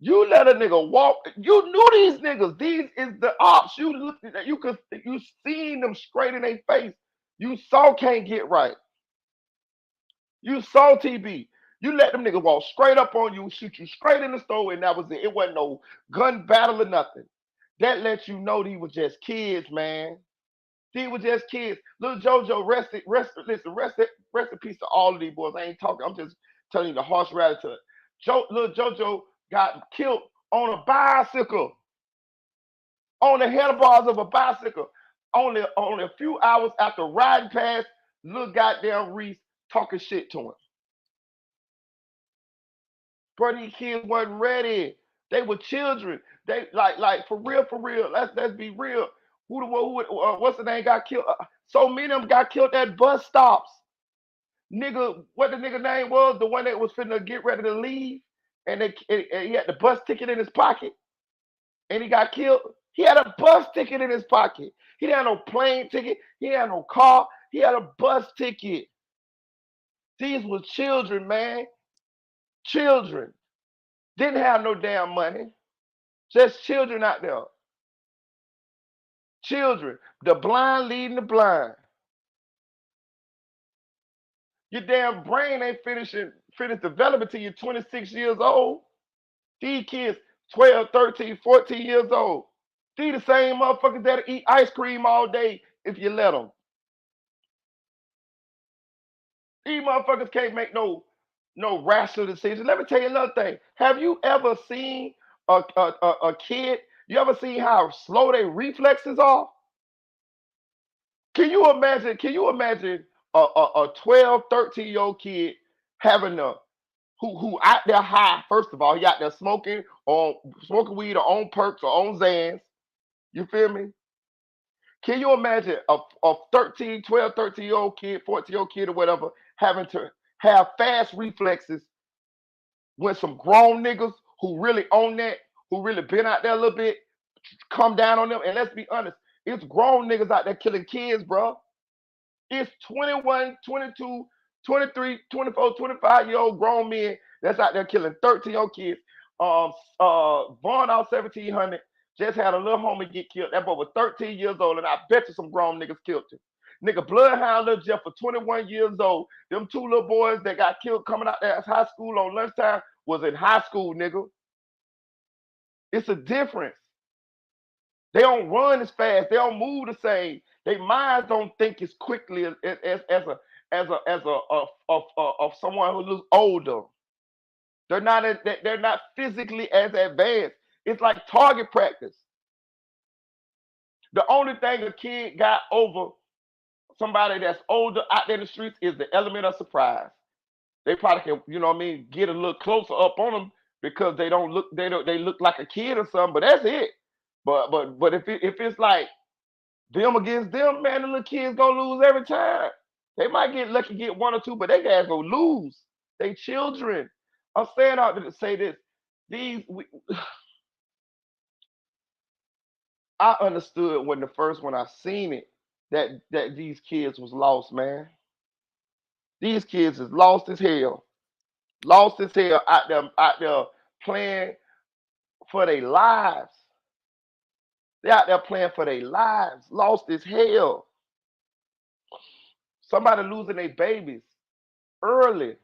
You let a nigga walk. You knew these niggas. These is the ops. You seen them straight in their face. You saw Can't Get Right. You saw TB. You let them niggas walk straight up on you, shoot you straight in the store, and that was it. It wasn't no gun battle or nothing. That lets you know these were just kids, man. These were just kids. Little JoJo, rest in peace to all of these boys. I ain't talking. I'm just telling you the harsh reality. Little JoJo got killed on a bicycle, on the handlebars of a bicycle. Only a few hours after riding past little goddamn Reese talking shit to him. Bro, these kids wasn't ready. They were children. They like for real, for real. Let's be real. What's the name got killed? So many of them got killed at bus stops. Nigga, what the nigga name was? The one that was finna get ready to leave, and he had the bus ticket in his pocket, and he got killed. He had a bus ticket in his pocket. He didn't have no plane ticket. He didn't have no car. He had a bus ticket. These were children, man. Children. Didn't have no damn money. Just children out there. Children. The blind leading the blind. Your damn brain ain't finished developing till you're 26 years old. These kids, 12, 13, 14 years old. These the same motherfuckers that eat ice cream all day if you let them. These motherfuckers can't make no rational decisions. Let me tell you another thing. Have you ever seen a kid? You ever seen how slow their reflexes are? Can you imagine? A 12, 13-year-old kid having who out there high? First of all, he out there smoking weed or on perks or on Zans. You feel me? Can you imagine a 13, 12, 13-year-old kid, 14-year-old kid or whatever having to have fast reflexes when some grown niggas who really own that, who really been out there a little bit, come down on them. And let's be honest, it's grown niggas out there killing kids, bro. It's 21, 22, 23, 24, 25-year-old grown men that's out there killing 13-year-old kids. Vaughn out 1700 just had a little homie get killed. That boy was 13 years old, and I bet you some grown niggas killed him. Nigga, Bloodhound Lil Jeff for 21 years old. Them two little boys that got killed coming out there as high school on lunchtime was in high school, nigga. It's a difference. They don't run as fast. They don't move the same. Their minds don't think as quickly as of someone who looks older. They're not physically as advanced. It's like target practice. The only thing a kid got over somebody that's older out there in the streets is the element of surprise. They probably can, you know what I mean, get a little closer up on them because they look like a kid or something, but that's it. But if it's like them against them, man, the little kids gonna lose every time. They might get lucky, get one or two, but they guys gonna lose. They children. I'm saying out to say this. I understood when I seen it that these kids was lost, man. These kids is lost as hell. Lost as hell out there playing for their lives. They out there playing for their lives. Lost as hell. Somebody losing their babies early.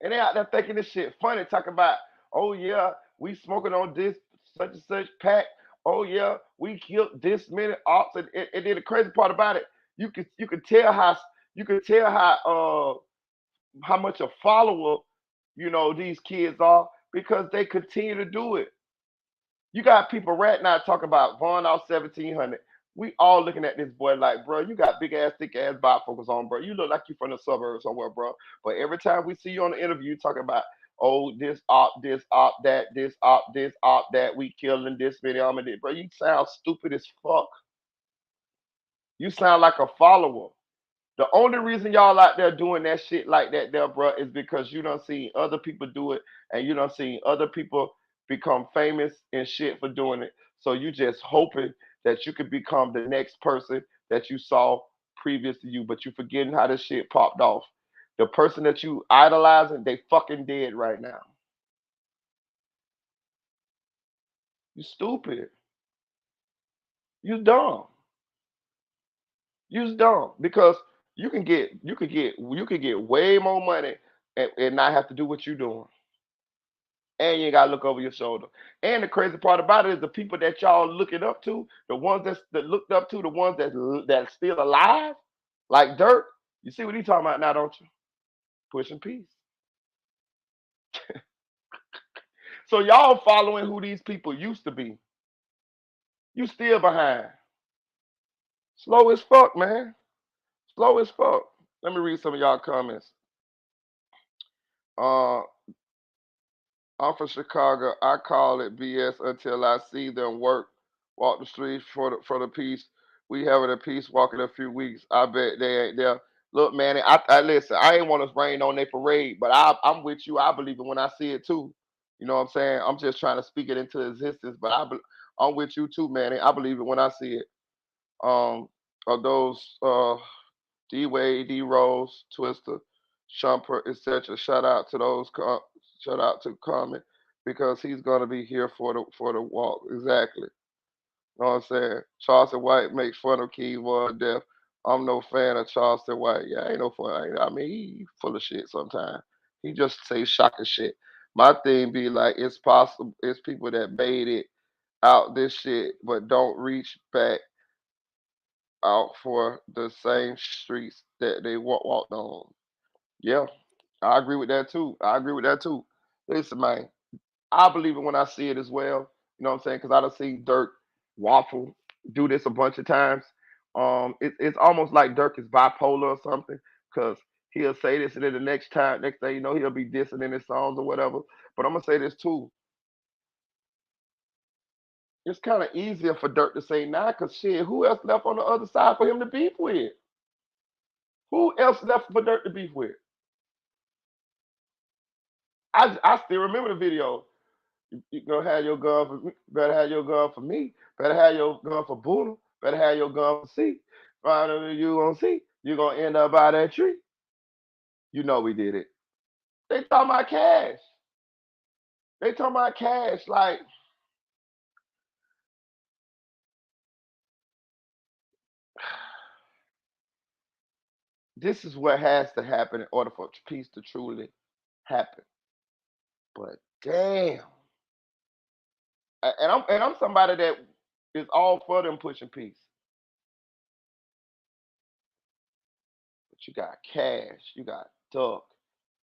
And they out there thinking this shit funny, talking about, oh yeah, we smoking on this such and such pack. Oh yeah, we killed this many ops. And then the crazy part about it, you could tell how much a follower, these kids are because they continue to do it. You got people right now talking about Vaughn out 1700. We all looking at this boy like, bro, you got big ass, thick ass bifocals on, bro. You look like you from the suburbs somewhere, bro. But every time we see you on the interview talking about, oh, this op, that, this op, that, we killing this video, bro, you sound stupid as fuck. You sound like a follower. The only reason y'all out there doing that shit like that there, bro, is because you done seen other people do it and you done seen other people become famous and shit for doing it. So you just hoping that you could become the next person that you saw previous to you, but you forgetting how this shit popped off. The person that you idolizing, they fucking dead right now. You stupid. You dumb. You's dumb because you could get way more money and not have to do what you're doing. And you ain't gotta look over your shoulder. And the crazy part about it is the people that y'all looking up to, the ones that looked up to, the ones that's still alive, like Durk. You see what he talking about now, don't you? Pushing peace. So y'all following who these people used to be. You still behind. Slow as fuck, man. Slow as fuck. Let me read some of y'all comments. Uh, I'm from Chicago. I call it BS until I see them walk the streets for the peace. We having a peace walk in a few weeks. I bet they ain't there. Look, man, I listen. I ain't want to rain on their parade, but I'm with you. I believe it when I see it too. You know what I'm saying? I'm just trying to speak it into existence, but I'm with you too, man. I believe it when I see it. Of those D Wade, D Rose, Twister, Shumper, etc. Shout out to Carmen because he's gonna be here for the walk. Exactly. You know what I'm saying? Charleston White makes fun of keyboard death. I'm no fan of Charleston White. Yeah, I ain't no fun. I mean, he full of shit sometimes. He just say shocking shit. My thing be like, it's possible. It's people that made it out this shit, but don't reach back out for the same streets that they walked on. Yeah, I agree with that too. I agree with that too. Listen, man, I believe it when I see it as well. You know what I'm saying? Because I done seen Dirk Waffle do this a bunch of times. It's almost like Dirk is bipolar or something. Because he'll say this and then the next thing you know, he'll be dissing in his songs or whatever. But I'm gonna say this too. It's kind of easier for Dirk to say now, cause shit, who else left on the other side for him to beef with? Who else left for Dirk to beef with? I still remember the video. You gonna have your gun for me, better have your gun for me, better have your gun for Buddha, better have your gun for C. Finally, you gonna see, you gonna end up by that tree. You know we did it. They talking about cash. They talking about cash. Like this is what has to happen in order for peace to truly happen. But damn, and I'm somebody that is all for them pushing peace. But you got Cash, you got Duck,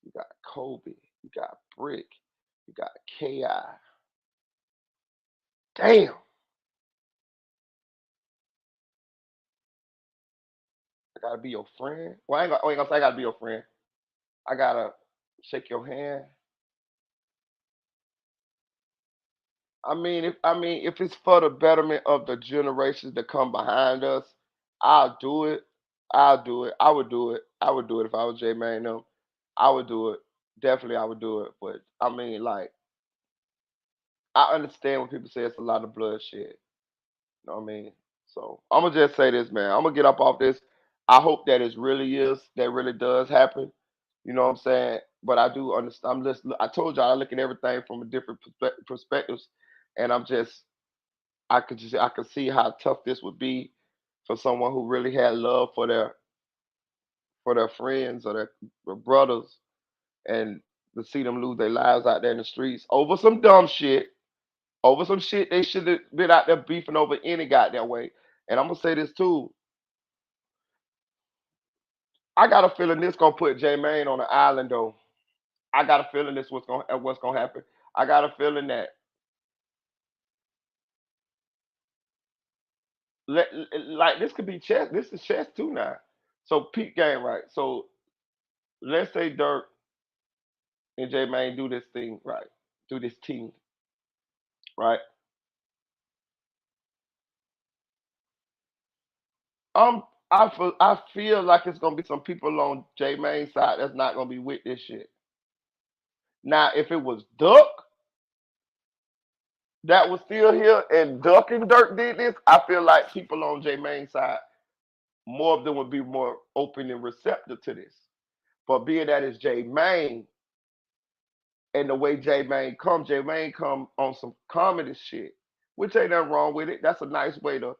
you got Kobe, you got Brick, you got Ki. Damn, I gotta be your friend. Well, I ain't gonna say I gotta be your friend. I gotta shake your hand. I mean, if it's for the betterment of the generations that come behind us, I'll do it. I'll do it. I would do it. I would do it if I was J Mayne. Them, I would do it. Definitely, I would do it. But I mean, like, I understand when people say it's a lot of bloodshed. You know what I mean? So I'm gonna just say this, man. I'm gonna get up off this. I hope that it really is, that really does happen. You know what I'm saying? But I do understand. I'm just. I told y'all I look at everything from a different perspectives, and I could see how tough this would be for someone who really had love for their friends or their brothers, and to see them lose their lives out there in the streets over some dumb shit, over some shit they should have been out there beefing over any goddamn way. And I'm gonna say this too. I got a feeling this gonna put J Mayne on the island though. I got a feeling this what's gonna happen. I got a feeling that like this could be chess. This is chess too now. So peak game, right? So let's say Dirk and J Mayne do this thing right, do this team right. Um, I feel like it's gonna be some people on J Mayne's side that's not gonna be with this shit. Now, if it was Duck that was still here and Duck and Dirk did this, I feel like people on J Mayne's side, more of them would be more open and receptive to this. But being that it's J Mayne and the way J Mayne come on some comedy shit, which ain't nothing wrong with it. That's a nice way to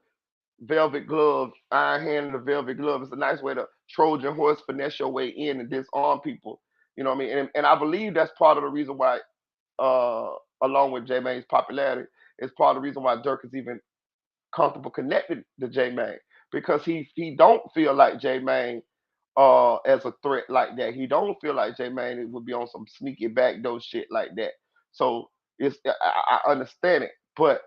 velvet glove, iron hand in the velvet glove. It's a nice way to Trojan horse finesse your way in and disarm people. You know what I mean? And I believe that's part of the reason why, uh, along with J Mayne's popularity, is part of the reason why Dirk is even comfortable connected to J Mayne because he don't feel like J Mayne as a threat like that. He don't feel like J Mayne would be on some sneaky backdoor shit like that. So I understand it, but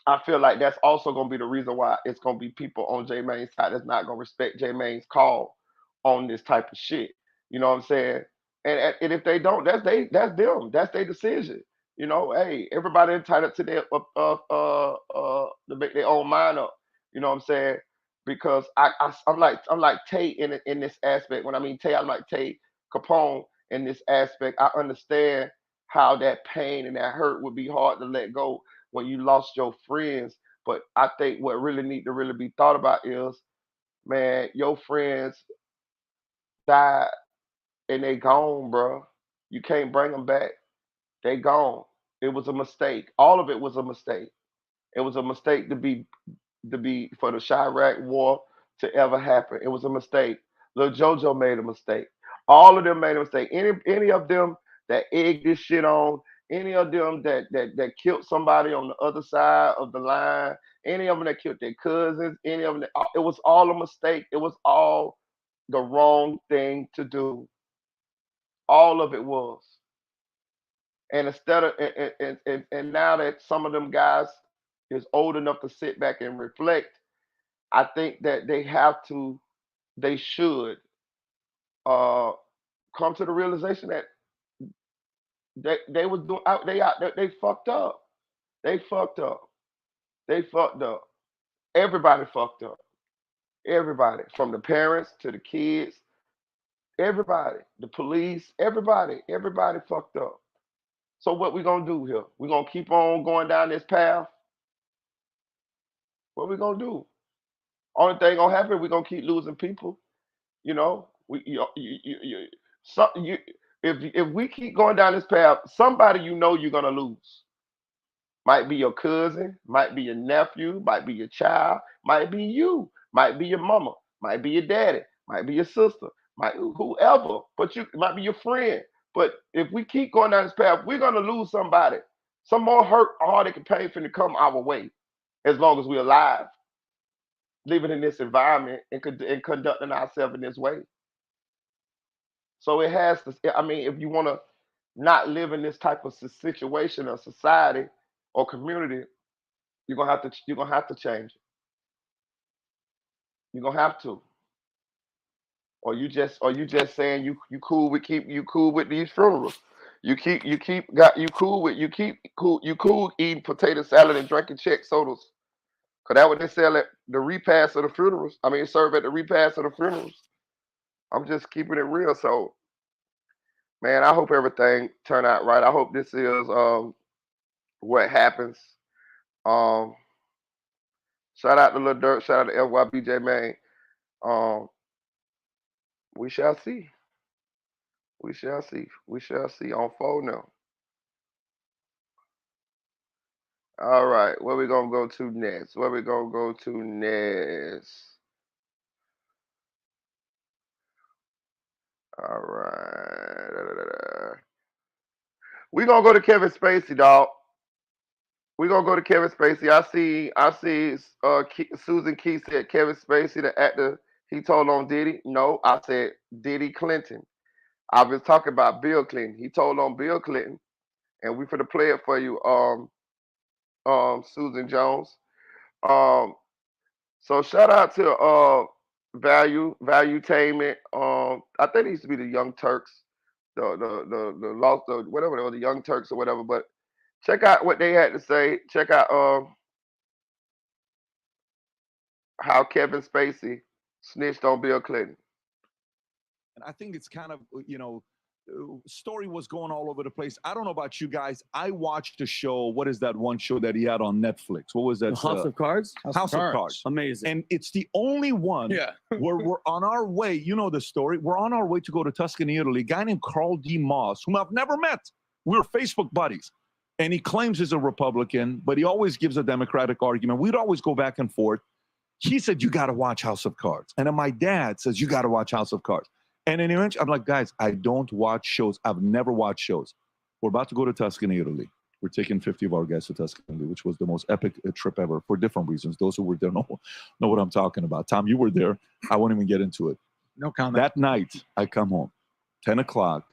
I feel like that's also gonna be the reason why it's gonna be people on J Mayne's side that's not gonna respect J Mayne's call on this type of shit. You know what I'm saying? And if they don't, that's them. That's their decision. You know, hey, everybody entitled to their to make their own mind up. You know what I'm saying? Because I'm like Tate in this aspect. When I mean Tate, I'm like Tate Capone in this aspect. I understand how that pain and that hurt would be hard to let go when you lost your friends. But I think what really need to really be thought about is, man, your friends died and they gone, bro. You can't bring them back. They gone. It was a mistake. All of it was a mistake. It was a mistake to be for the Chirac War to ever happen. It was a mistake. Lil JoJo made a mistake. All of them made a mistake. Any of them that egged this shit on, any of them that killed somebody on the other side of the line, any of them that killed their cousins, any of them it was all a mistake. It was all the wrong thing to do. All of it was. And instead of and now that some of them guys is old enough to sit back and reflect, I think that they should uh come to the realization that they was doing they fucked up. They fucked up. They fucked up. Everybody fucked up. Everybody, from the parents to the kids, Everybody, the police, everybody fucked up. So what we gonna do here? We gonna keep on going down this path? What we gonna do? Only thing gonna happen, we gonna keep losing people. You know, you, if we keep going down this path, somebody you know you're gonna lose. Might be your cousin, might be your nephew, might be your child, might be you, might be your mama, might be your daddy, might be your sister, might whoever, but you might be your friend. But if we keep going down this path, we're gonna lose somebody. Some more hurt, heartache, and pain finna come our way as long as we're alive, living in this environment and conducting ourselves in this way. So it has to. I mean, if you want to not live in this type of situation or society or community, you're gonna have to change it. You're gonna have to, or you just saying you cool with keep you cool with these funerals. You keep got you cool with you cool eating potato salad and drinking check sodas. Cause that what they sell at the repast of the funerals. I mean, serve at the repast of the funerals. I'm just keeping it real. So, man, I hope everything turn out right. I hope this is what happens. Um, Shout out to Lil Durk. Shout out to FYBJ Mayne. Um, we shall see. We shall see. We shall see on phone now. All right, where we gonna go to next? Where we gonna go to next? All right. Da, da, da, da. We gonna go to Kevin Spacey, dog. We gonna go to Kevin Spacey. I see. Susan Key said Kevin Spacey, the actor. He told on Diddy. No, I said Diddy Clinton. I was talking about Bill Clinton. He told on Bill Clinton, and we finna play it for you. Susan Jones. Um, so shout out to Valuetainment. I think it used to be the Young Turks, the lost the whatever they were, the Young Turks or whatever. But check out what they had to say. Check out how Kevin Spacey snitched on Bill Clinton. And I think it's kind of, story was going all over the place. I don't know about you guys. I watched a show. What is that one show that he had on Netflix? What was that? House of Cards? House of Cards. Amazing. And it's the only one where we're on our way. You know the story. We're on our way to go to Tuscany, Italy. A guy named Carl D. Moss, whom I've never met. We're Facebook buddies. And he claims he's a Republican, but he always gives a Democratic argument. We'd always go back and forth. He said, you got to watch House of Cards. And then my dad says, you got to watch House of Cards. And then eventually, I'm like, guys, I don't watch shows. I've never watched shows. We're about to go to Tuscany, Italy. We're taking 50 of our guys to Tuscany, which was the most epic trip ever for different reasons. Those who were there know what I'm talking about. Tom, you were there. I won't even get into it. No comment. That night, I come home, 10 o'clock.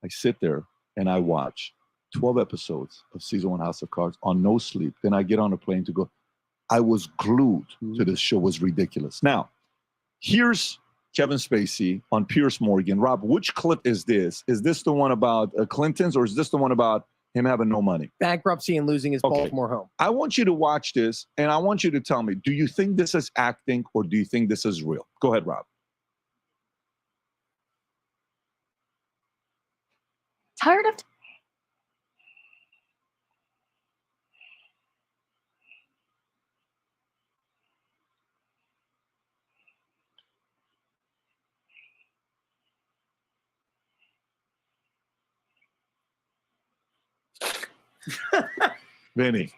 I sit there and I watch 12 episodes of season 1 House of Cards on no sleep. Then I get on a plane to go. I was glued to this show. It was ridiculous. Now, here's Kevin Spacey on Piers Morgan. Rob, which clip is this? Is this the one about Clinton's, or is this the one about him having no money? Bankruptcy and losing his Baltimore home. I want you to watch this, and I want you to tell me, do you think this is acting, or do you think this is real? Go ahead, Rob. Tired of Fanni.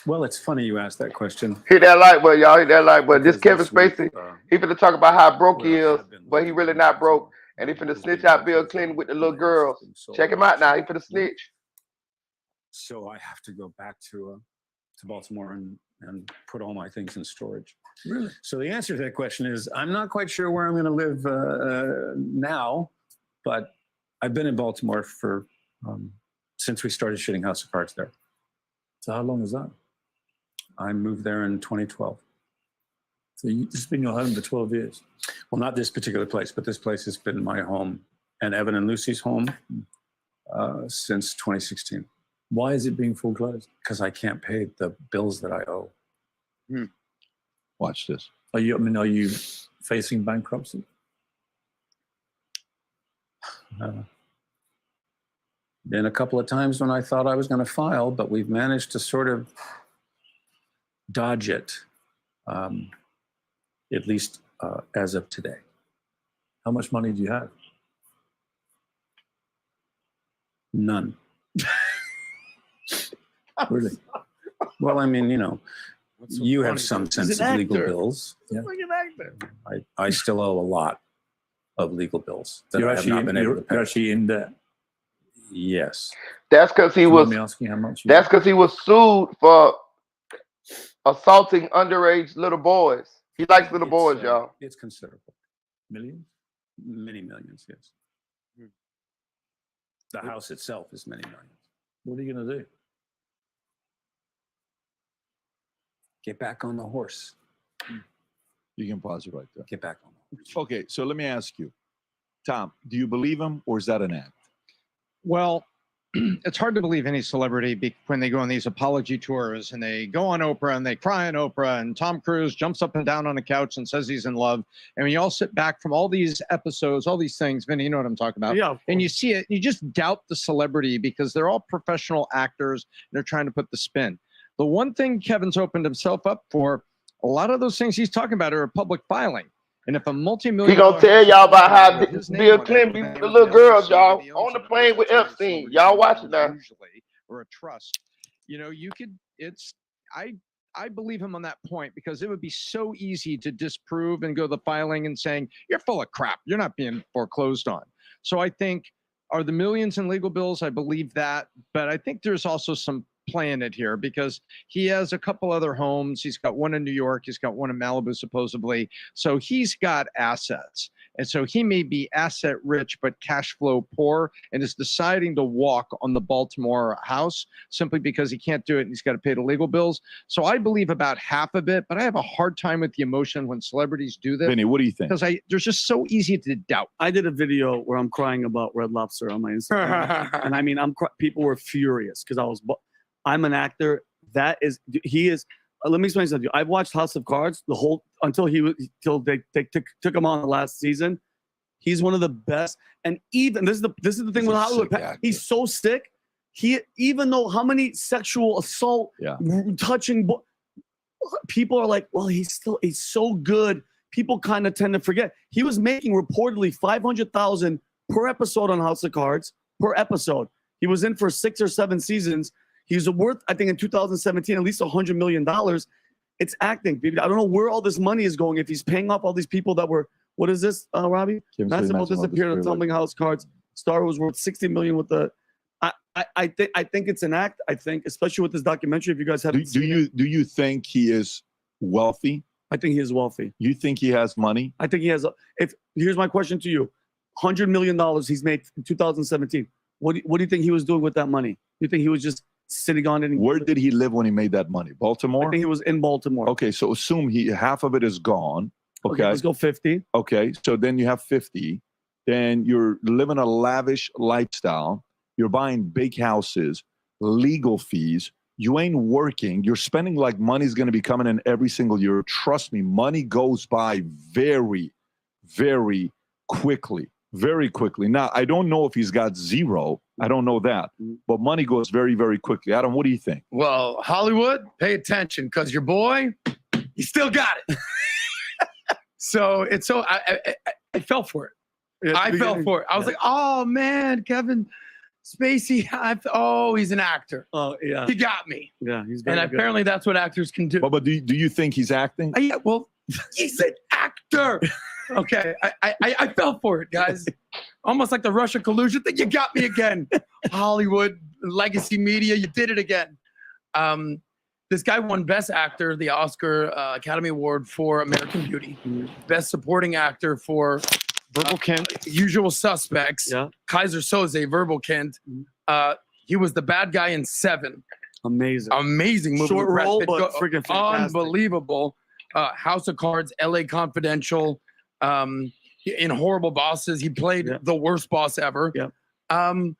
Well, it's funny you asked that question. Hit that like button, y'all. Hit that like button. This Kevin Spacey, he finna talk about how broke he is, but he really not broke. And he finna snitch out Bill Clinton with the little girls. Check him out now. He finna snitch. So I have to go back to Baltimore and put all my things in storage. Really? So the answer to that question is, I'm not quite sure where I'm going to live now, but I've been in Baltimore for since we started shooting House of Cards there. So how long is that? I moved there in 2012. So it's been your home for 12 years? Well, not this particular place, but this place has been my home and Evan and Lucy's home since 2016. Why is it being foreclosed? Because I can't pay the bills that I owe. Watch this. Are you facing bankruptcy? Been a couple of times when I thought I was going to file, but we've managed to sort of dodge it, at least as of today. How much money do you have? None. Really? Well, I mean, you know, you have some sense of legal bills. Yeah. Like an actor. I still owe a lot of legal bills that You're I have not been able to pay. you're actually in debt. Yes. That's because he You was. want me asking how much? That's because he was sued for assaulting underage little boys. He likes little boys, y'all. It's considerable. Millions? Many millions, yes. The house itself is many millions. What are you gonna do? Get back on the horse. You can pause it right there. Get back on the horse. Okay, so let me ask you, Tom, do you believe him or is that an act? Well, it's hard to believe any celebrity when they go on these apology tours and they go on Oprah and they cry on Oprah and Tom Cruise jumps up and down on the couch and says he's in love. And when you all sit back from all these episodes, all these things, Vinny, you know what I'm talking about. Yeah. And you see it, you just doubt the celebrity because they're all professional actors. And they're trying to put the spin. The one thing Kevin's opened himself up for, a lot of those things he's talking about are a public filing. And if a multi-million, He gonna tell y'all about how Bill Clinton be with the little girls, y'all, on the plane with Epstein. Y'all watch it now. Usually, or a trust, you know, you could. It's I believe him on that point because it would be so easy to disprove and go to the filing and saying you're full of crap. You're not being foreclosed on. So I think are the millions in legal bills. I believe that, but I think there's also some play in it here because he has a couple other homes. He's got one in New York. He's got one in Malibu, supposedly. So he's got assets. And so he may be asset rich, but cash flow poor and is deciding to walk on the Baltimore house simply because he can't do it and he's got to pay the legal bills. So I believe about half of it, but I have a hard time with the emotion when celebrities do this. Vinny, what do you think? Because there's just so easy to doubt. I did a video where I'm crying about Red Lobster on my Instagram. And I mean, people were furious because I'm an actor. He is. Let me explain something to you. I've watched House of Cards until they took him on the last season. He's one of the best. And even this is the thing with Hollywood. He's so sick. Even though how many sexual assault, touching, people are like, well, he's so good. People kind of tend to forget. He was making reportedly $500,000 per episode on House of Cards per episode. He was in for 6 or 7 seasons. He's worth, I think, in 2017, at least $100 million. It's acting. I don't know where all this money is going. If he's paying off all these people that were, what is this, Robbie? Massimo disappeared on Tumbling House Cards. Star was worth $60 million with the. I think it's an act. I think, especially with this documentary, if you guys haven't seen it. Do you think he is wealthy? I think he is wealthy. You think he has money? I think he has. Here's my question to you: $100 million he's made in 2017. What do you think he was doing with that money? You think he was just sitting on it? Where did he live when he made that money? Baltimore? I think he was in Baltimore. Okay, so assume half of it is gone. Okay, let's go 50. Okay, so then you have 50. Then you're living a lavish lifestyle. You're buying big houses, legal fees. You ain't working. You're spending like money's going to be coming in every single year. Trust me, money goes by very, very quickly. Very quickly. Now, I don't know if he's got zero. I don't know that. But money goes very, very quickly. Adam, what do you think? Well, Hollywood, pay attention because your boy, he still got it. So it's so I fell for it. I fell for it. I was like, oh man, Kevin Spacey. He's an actor. Oh yeah, he got me. Yeah, he's very and good. Apparently that's what actors can do. But do you think he's acting? Yeah, well, he's an actor. Okay, I fell for it, guys. Almost like the Russia collusion thing. You got me again. Hollywood, legacy media, you did it again. This guy won Best Actor, the Oscar Academy Award for American Beauty. Best Supporting Actor for Verbal-Kint. Usual Suspects. Yeah. Kaiser Soze, Verbal-Kint. He was the bad guy in Seven. Amazing movie. Short role, but freaking fantastic. Unbelievable. House of Cards, LA Confidential. In Horrible Bosses, he played the worst boss ever. I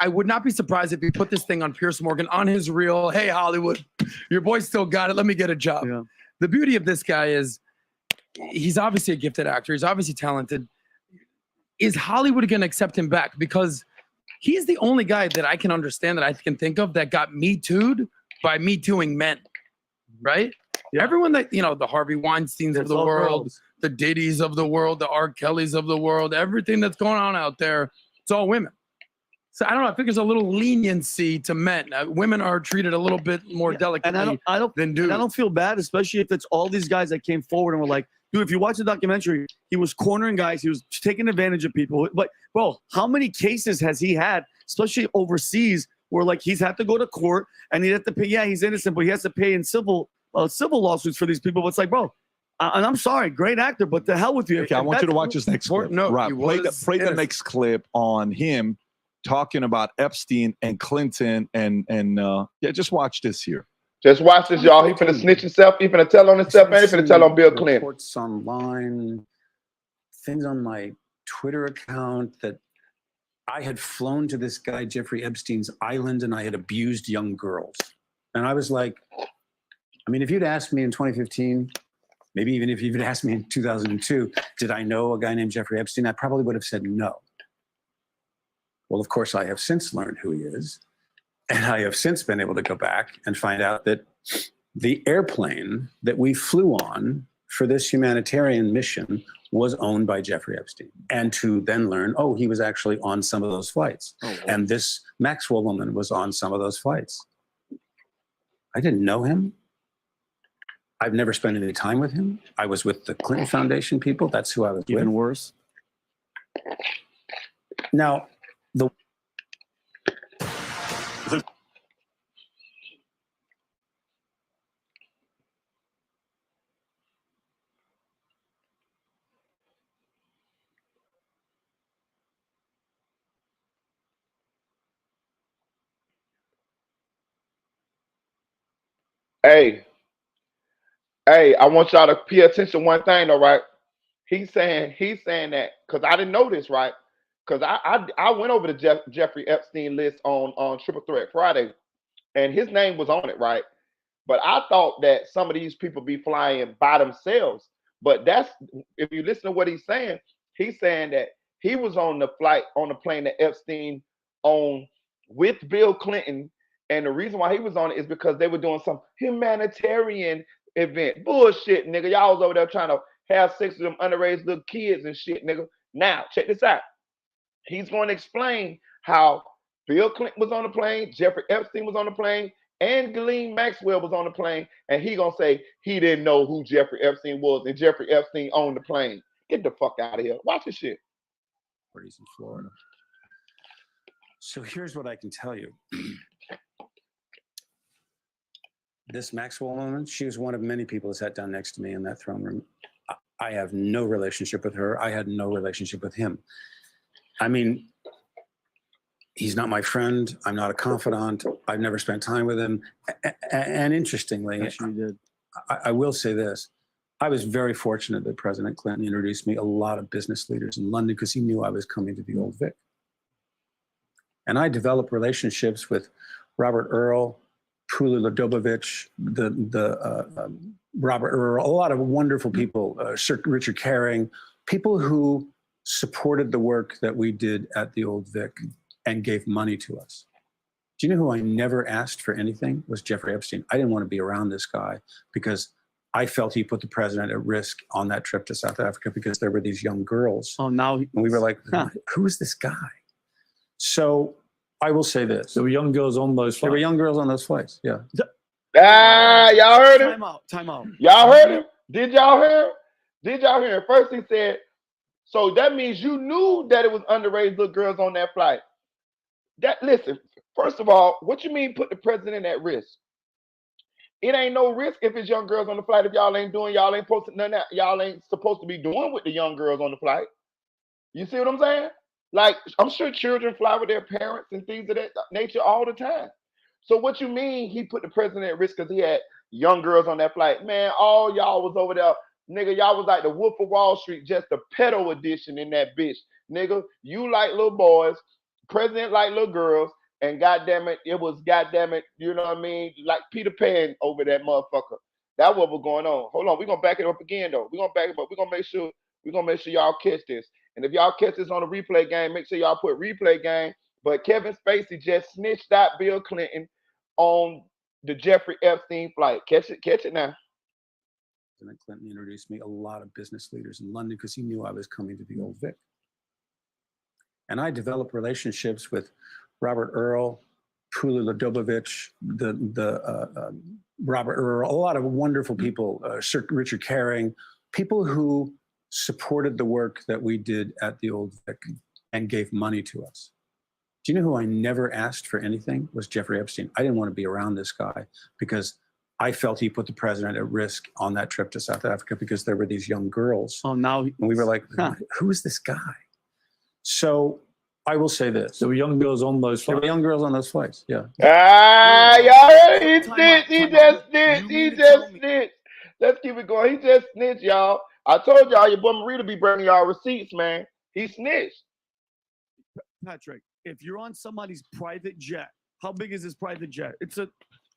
would not be surprised if he put this thing on Pierce Morgan on his reel. Hey, Hollywood, your boy still got it. Let me get a job. The beauty of this guy is he's obviously a gifted actor. He's obviously talented. Is Hollywood going to accept him back? Because he's the only guy that I can understand, that I can think of, that got Me Too'd by Me Too'ing men, right? Yeah. Everyone that, you know, the Harvey Weinsteins of the world, the Diddys of the world, the R. Kellys of the world, everything that's going on out there, it's all women. So I don't know. I think there's a little leniency to men. Women are treated a little bit more delicately than dudes. And I don't feel bad, especially if it's all these guys that came forward and were like, dude, if you watch the documentary, he was cornering guys. He was taking advantage of people. But, bro, how many cases has he had, especially overseas, where, like, he's had to go to court and he'd have to pay. Yeah, he's innocent, but he has to pay in civil lawsuits for these people. But it's like, bro, and I'm sorry, great actor, but the hell with you. Okay, I want you to watch this next clip. No, Rob, play the next clip on him talking about Epstein and Clinton and yeah, just watch this here. Just watch this, y'all. He finna snitch himself. He finna tell on himself, and he finna tell on Bill Clinton. Reports online, things on my Twitter account that I had flown to this guy Jeffrey Epstein's island and I had abused young girls. And I was like, I mean, if you'd asked me in 2015, maybe even if you'd asked me in 2002, did I know a guy named Jeffrey Epstein? I probably would have said no. Well, of course, I have since learned who he is. And I have since been able to go back and find out that the airplane that we flew on for this humanitarian mission was owned by Jeffrey Epstein. And to then learn, oh, he was actually on some of those flights. Oh, wow. And this Maxwell woman was on some of those flights. I didn't know him. I've never spent any time with him. I was with the Clinton Foundation people. That's who I was with. Even worse. Now, Hey, I want y'all to pay attention to one thing, though, right? He's saying that, because I didn't know this, right? Because I went over the Jeffrey Epstein list on Triple Threat Friday, and his name was on it, right? But I thought that some of these people be flying by themselves. But that's, if you listen to what he's saying that he was on the plane that Epstein owned with Bill Clinton. And the reason why he was on it is because they were doing some humanitarian event. Bullshit, nigga. Y'all was over there trying to have sex with them underage little kids and shit, nigga. Now, check this out. He's going to explain how Bill Clinton was on the plane, Jeffrey Epstein was on the plane, and Ghislaine Maxwell was on the plane, and he gonna say he didn't know who Jeffrey Epstein was, and Jeffrey Epstein owned the plane. Get the fuck out of here. Watch this shit. He's in Florida. So here's what I can tell you. This Maxwell woman, she was one of many people that sat down next to me in that throne room. I have no relationship with her. I had no relationship with him. I mean, he's not my friend. I'm not a confidant. I've never spent time with him. And interestingly, I will say this. I was very fortunate that President Clinton introduced me a lot of business leaders in London because he knew I was coming to the Old Vic. And I developed relationships with Robert Earl, Pula Ladobovich, Robert Earl, a lot of wonderful people, Sir Richard Caring, people who supported the work that we did at the Old Vic and gave money to us. Do you know who I never asked for anything? Was Jeffrey Epstein. I didn't want to be around this guy because I felt he put the president at risk on that trip to South Africa because there were these young girls. Oh, now and we were like, who is this guy? So I will say this. There were young girls on those flights. There were young girls on those flights, yeah. Y'all heard him? Time out. Y'all heard him? Did y'all hear him? Did y'all hear him? First he said, so that means you knew that it was underage little girls on that flight. Listen, first of all, what you mean put the president at risk? It ain't no risk if it's young girls on the flight. If y'all ain't posting none of that, y'all ain't supposed to be doing with the young girls on the flight. You see what I'm saying? Like, I'm sure children fly with their parents and things of that nature all the time. So what you mean he put the president at risk because he had young girls on that flight? Man, all y'all was over there. Nigga, y'all was like the Wolf of Wall Street, just the pedo edition in that bitch. Nigga, you like little boys, president like little girls, and goddamn it, you know what I mean? Like Peter Pan over that motherfucker. That's what was going on. Hold on, we're gonna back it up again though. We're gonna back it up. We're gonna make sure y'all catch this. And if y'all catch this on the replay game, make sure y'all put replay game. But Kevin Spacey just snitched out Bill Clinton on the Jeffrey Epstein flight. Catch it now. President Clinton introduced me a lot of business leaders in London because he knew I was coming to the Old Vic. And I developed relationships with Robert Earl, Pula Ladovovich, Robert Earl, a lot of wonderful people, Sir Richard Caring, people who supported the work that we did at the Old Vic and gave money to us. Do you know who I never asked for anything? Was Jeffrey Epstein. I didn't want to be around this guy because I felt he put the president at risk on that trip to South Africa because there were these young girls. Oh, now and we were like, who is this guy? So I will say this. There were young girls on those flights. There were young girls on those flights, yeah. Y'all, he snitched. He just snitched. Let's keep it going. He just snitched, y'all. I told y'all your boy Marita be bringing y'all receipts, man. He snitched. Patrick, if you're on somebody's private jet, how big is this private jet? It's a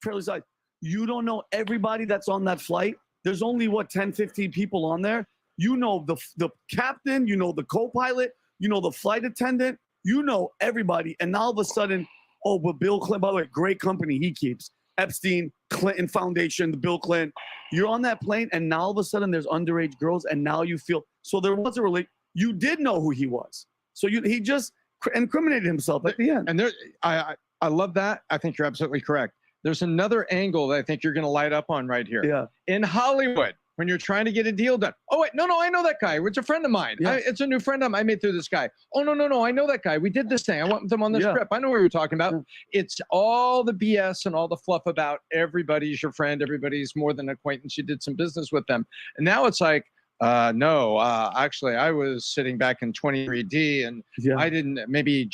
fairly size. You don't know everybody that's on that flight. There's only, 10, 15 people on there. You know the captain, you know the co-pilot, you know the flight attendant, you know everybody. And now all of a sudden, oh, but Bill Clinton, by the way, great company he keeps. Epstein, Clinton Foundation, the Bill Clinton. You're on that plane, and now all of a sudden there's underage girls, and now you feel, so there was a relate. You did know who he was. So he just incriminated himself at the end. And there, I love that. I think you're absolutely correct. There's another angle that I think you're going to light up on right here. Yeah. In Hollywood, when you're trying to get a deal done. Oh, wait, no, I know that guy. It's a friend of mine. Yeah. It's a new friend of mine I made through this guy. Oh, no, I know that guy. We did this thing. I went with him on this trip. I know what you're talking about. Yeah. It's all the BS and all the fluff about everybody's your friend. Everybody's more than an acquaintance. You did some business with them. And now it's like, no, actually, I was sitting back in 23D and I didn't, maybe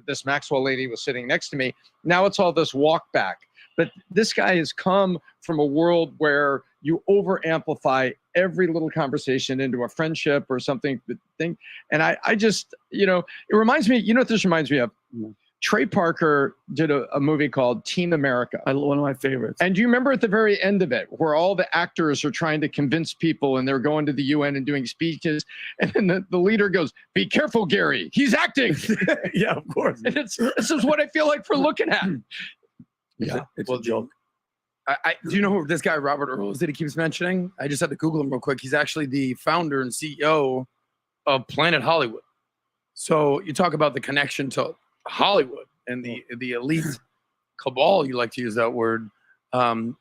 this Maxwell lady was sitting next to me. Now it's all this walk back. But this guy has come from a world where you over amplify every little conversation into a friendship or something. And I just, it reminds me, what this reminds me of? Trey Parker did a movie called Team America. One of my favorites. And do you remember at the very end of it, where all the actors are trying to convince people and they're going to the UN and doing speeches, and then the leader goes, "Be careful, Gary. He's acting." Yeah, of course. And this is what I feel like we're looking at. Yeah, it's a joke. Do you know who this guy Robert Earl is that he keeps mentioning? I just had to Google him real quick. He's actually the founder and CEO of Planet Hollywood. So you talk about the connection to Hollywood and the elite cabal. You like to use that word.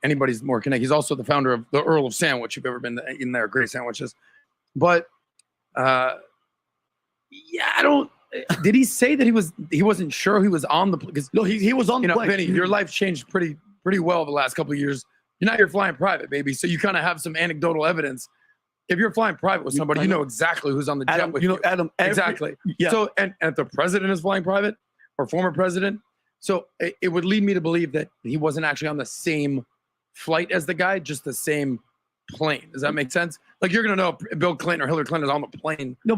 Anybody's more connected. He's also the founder of the Earl of Sandwich. If you've ever been in there, great sandwiches. But I don't. Did he say that he wasn't sure he was on the? Because no, he was on the plane. Vinny, your life changed pretty well the last couple of years. You're not flying private, baby. So you kind of have some anecdotal evidence. If you're flying private with somebody, you know exactly who's on the jet with you. Adam, exactly. Yeah. So and if the president is flying private or former president, so it would lead me to believe that he wasn't actually on the same flight as the guy, just the same plane. Does that make sense? Like you're gonna know if Bill Clinton or Hillary Clinton is on the plane. No.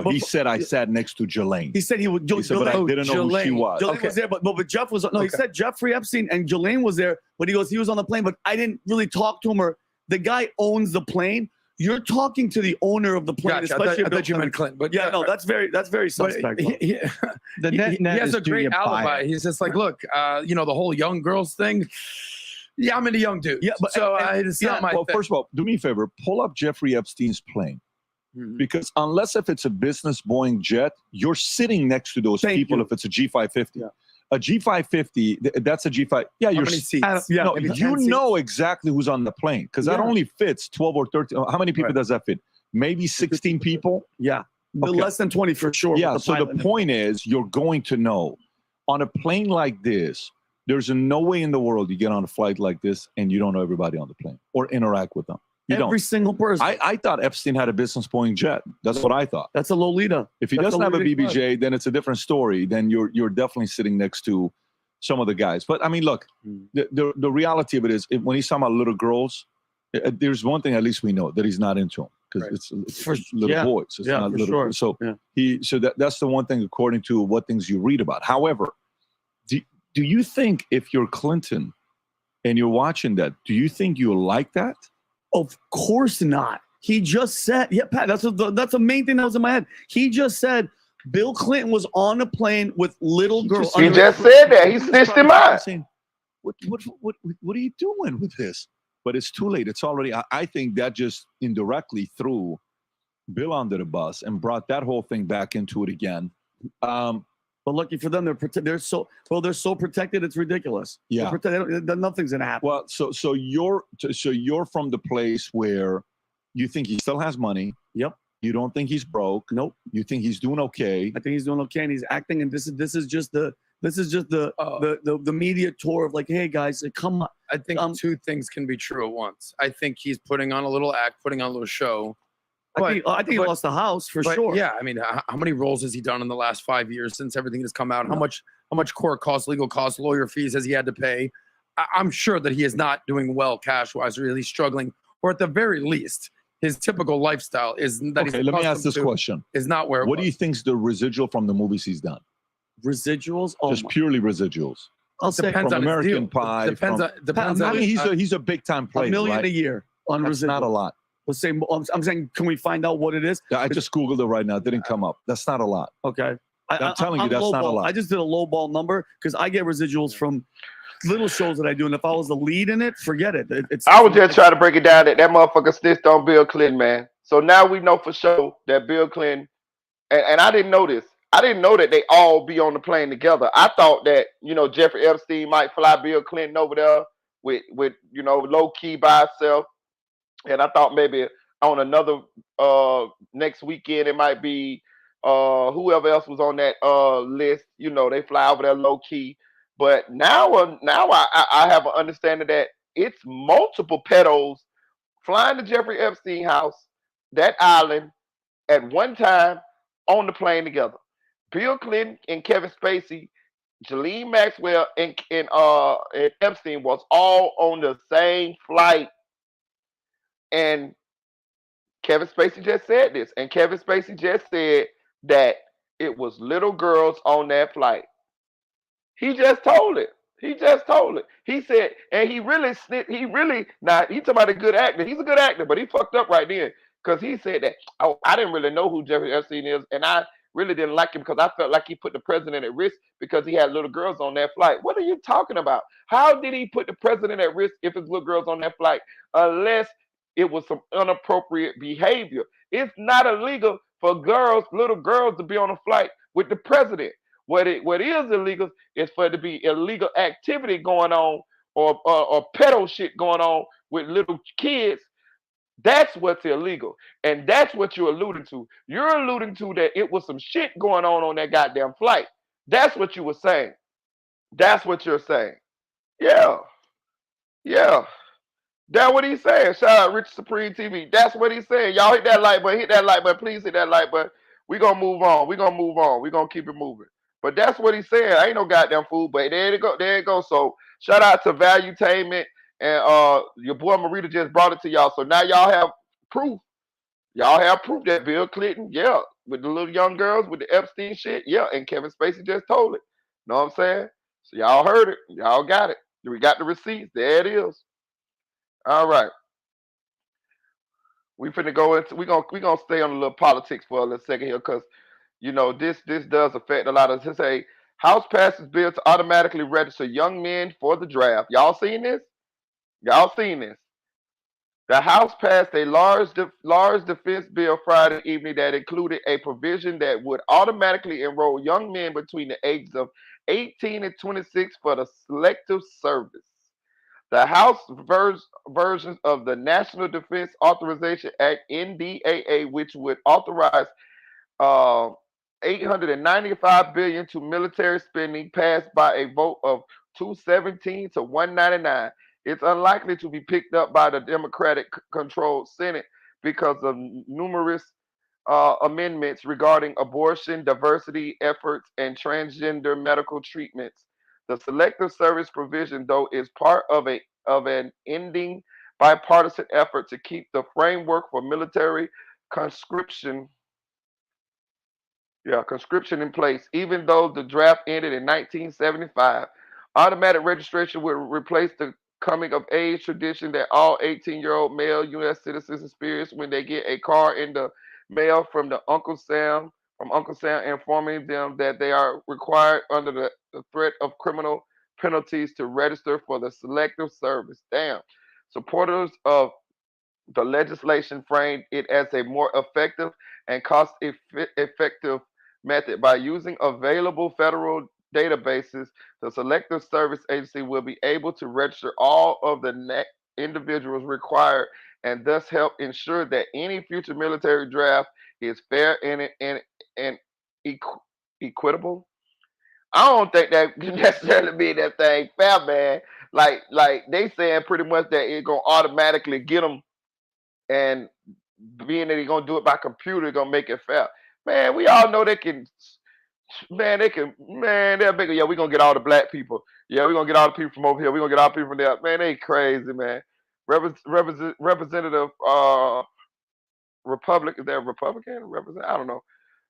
He said I sat next to Jelaine. He said he would. He said, but I didn't know who she was. Jelaine was there, but Jeff was. No, he said Jeffrey Epstein and Jelaine was there, but he was on the plane. But I didn't really talk to him. Or the guy owns the plane. You're talking to the owner of the plane, Gotcha. especially I thought you meant Clinton. But that's very suspect. He has a great alibi. He's just like, look, the whole young girls thing. Yeah, I'm into young dudes. Yeah, but it's not my thing. First of all, do me a favor, pull up Jeffrey Epstein's plane. Mm-hmm. Because unless if it's a business Boeing jet, you're sitting next to those people if it's a G550. Yeah. A G550, that's a G5. Yeah, how many seats? You know exactly who's on the plane because that only fits 12 or 13. How many people does that fit? Maybe 16 people? Yeah. Okay. Less than 20 for sure. Yeah, so the point is you're going to know. On a plane like this, there's no way in the world you get on a flight like this and you don't know everybody on the plane or interact with them. Every single person. I thought Epstein had a business Boeing jet. That's what I thought. That's a Lolita. If he doesn't have a BBJ, then it's a different story. Then you're definitely sitting next to some of the guys. But I mean, look, the reality of it is when he's talking about little girls, there's one thing at least we know that he's not into them because it's for little boys. It's not little. Sure. So that's the one thing according to what things you read about. However, do you think if you're Clinton and you're watching that, do you think you like that? Of course not. He just said, yeah, Pat, that's the main thing that was in my head. He just said Bill Clinton was on a plane with little girls. He just said that. He snitched him out. Saying, what are you doing with this? But it's too late. It's already, I think that just indirectly threw Bill under the bus and brought that whole thing back into it again. But lucky for them, they're so protected. It's ridiculous. Yeah, nothing's gonna happen. Well, so you're from the place where you think he still has money. Yep. You don't think he's broke. Nope. You think he's doing okay. I think he's doing okay, and he's acting. And this is just the media tour of like, hey guys, come on. I think two things can be true at once. I think he's putting on a little act, putting on a little show. I think he lost the house for sure. Yeah, I mean, how many roles has he done in the last 5 years since everything has come out? How much court costs, legal costs, lawyer fees has he had to pay? I'm sure that he is not doing well cash-wise, or really struggling, or at the very least, his typical lifestyle is that he's. Okay, let me ask this question: is not where. What do you think's the residual from the movies he's done? Residuals? Just purely residuals. I'll say from American Pie. Depends I mean, he's a big time player. $1 million right? a year on That's residuals. not a lot. Let's say I'm saying, can we find out what it is? Yeah, I just Googled it right now. It didn't come up. That's not a lot. Okay. I'm telling you, that's not a lot. I just did a low ball number because I get residuals from little shows that I do, and if I was the lead in it, forget it. I was just trying to break it down that motherfucker snitched on Bill Clinton, man. So now we know for sure that Bill Clinton, and I didn't know this. I didn't know that they all be on the plane together. I thought that, Jeffrey Epstein might fly Bill Clinton over there with low key by himself. And I thought maybe on another next weekend it might be whoever else was on that list. They fly over there low key. But now I have an understanding that it's multiple pedos flying to Jeffrey Epstein house, that island, at one time on the plane together. Bill Clinton and Kevin Spacey, Ghislaine Maxwell and Epstein was all on the same flight. And Kevin Spacey just said this. And Kevin Spacey just said that it was little girls on that flight. He just told it. He said, and he really, now he's talking about a good actor. He's a good actor, but he fucked up right then. Because he said that, I didn't really know who Jeffrey Epstein is. And I really didn't like him because I felt like he put the president at risk because he had little girls on that flight. What are you talking about? How did he put the president at risk if his little girls on that flight? Unless it was some inappropriate behavior. It's not illegal for little girls to be on a flight with the president. What is illegal is for it to be illegal activity going on or pedo shit going on with little kids. That's what's illegal. And that's what you're alluding to. You're alluding to that it was some shit going on that goddamn flight. That's what you were saying. That's what you're saying. Yeah. That's what he's saying. Shout out Rich Supreme TV. That's what he's saying. Y'all hit that like button. Hit that like button. Please hit that like button. We're going to move on. We're going to keep it moving. But that's what he's saying. I ain't no goddamn fool. But there it go. So shout out to Valuetainment. And your boy Marita just brought it to y'all. So now y'all have proof. Y'all have proof that Bill Clinton, yeah, with the little young girls, with the Epstein shit, yeah, and Kevin Spacey just told it. Know what I'm saying? So y'all heard it. Y'all got it. We got the receipts. There it is. All right. We're gonna stay on a little politics for a little second here, because this does affect a lot of this. Say House passes bill to automatically register young men for the draft. Y'all seen this? The House passed a large defense bill Friday evening that included a provision that would automatically enroll young men between the ages of 18 and 26 for the Selective Service. The House versions of the National Defense Authorization Act (NDAA), which would authorize $895 billion to military spending, passed by a vote of 217 to 199. It's unlikely to be picked up by the Democratic-controlled Senate because of numerous amendments regarding abortion, diversity efforts, and transgender medical treatments. The Selective Service provision, though, is part of an ending bipartisan effort to keep the framework for military conscription in place. Even though the draft ended in 1975, automatic registration will replace the coming of age tradition that all 18-year-old male U.S. citizens experience when they get a card in the mail from Uncle Sam informing them that they are required under the threat of criminal penalties to register for the Selective Service. Damn. Supporters of the legislation framed it as a more effective and cost-effective method. By using available federal databases, the Selective Service Agency will be able to register all of the individuals required and thus help ensure that any future military draft is fair and equitable. I don't think that necessarily mean that thing fair, man. Like they saying pretty much that it's gonna automatically get them, and being that he's gonna do it by computer, gonna make it fair. Man, we all know they can. Man, they can. Man, they're bigger. Yeah, we gonna get all the black people. Yeah, we gonna get all the people from over here. We gonna get all the people from there. Man, they crazy, man. Representative Republic, is that Republican? Represent? I don't know.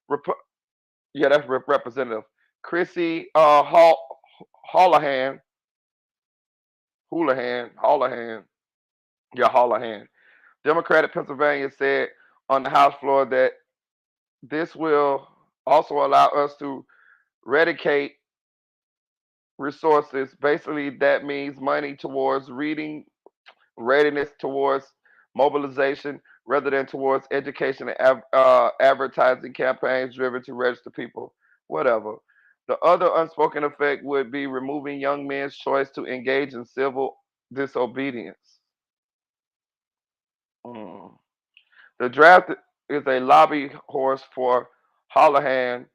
Repu- yeah, that's Representative Chrissy Houlihan. Houlihan. Yeah, Houlihan. Democratic Pennsylvania said on the House floor that this will also allow us to eradicate resources. Basically, that means money towards reading readiness, towards mobilization, rather than towards education and advertising campaigns driven to register people. Whatever. The other unspoken effect would be removing young men's choice to engage in civil disobedience. Mm. The draft is a lobby horse for Houlihan,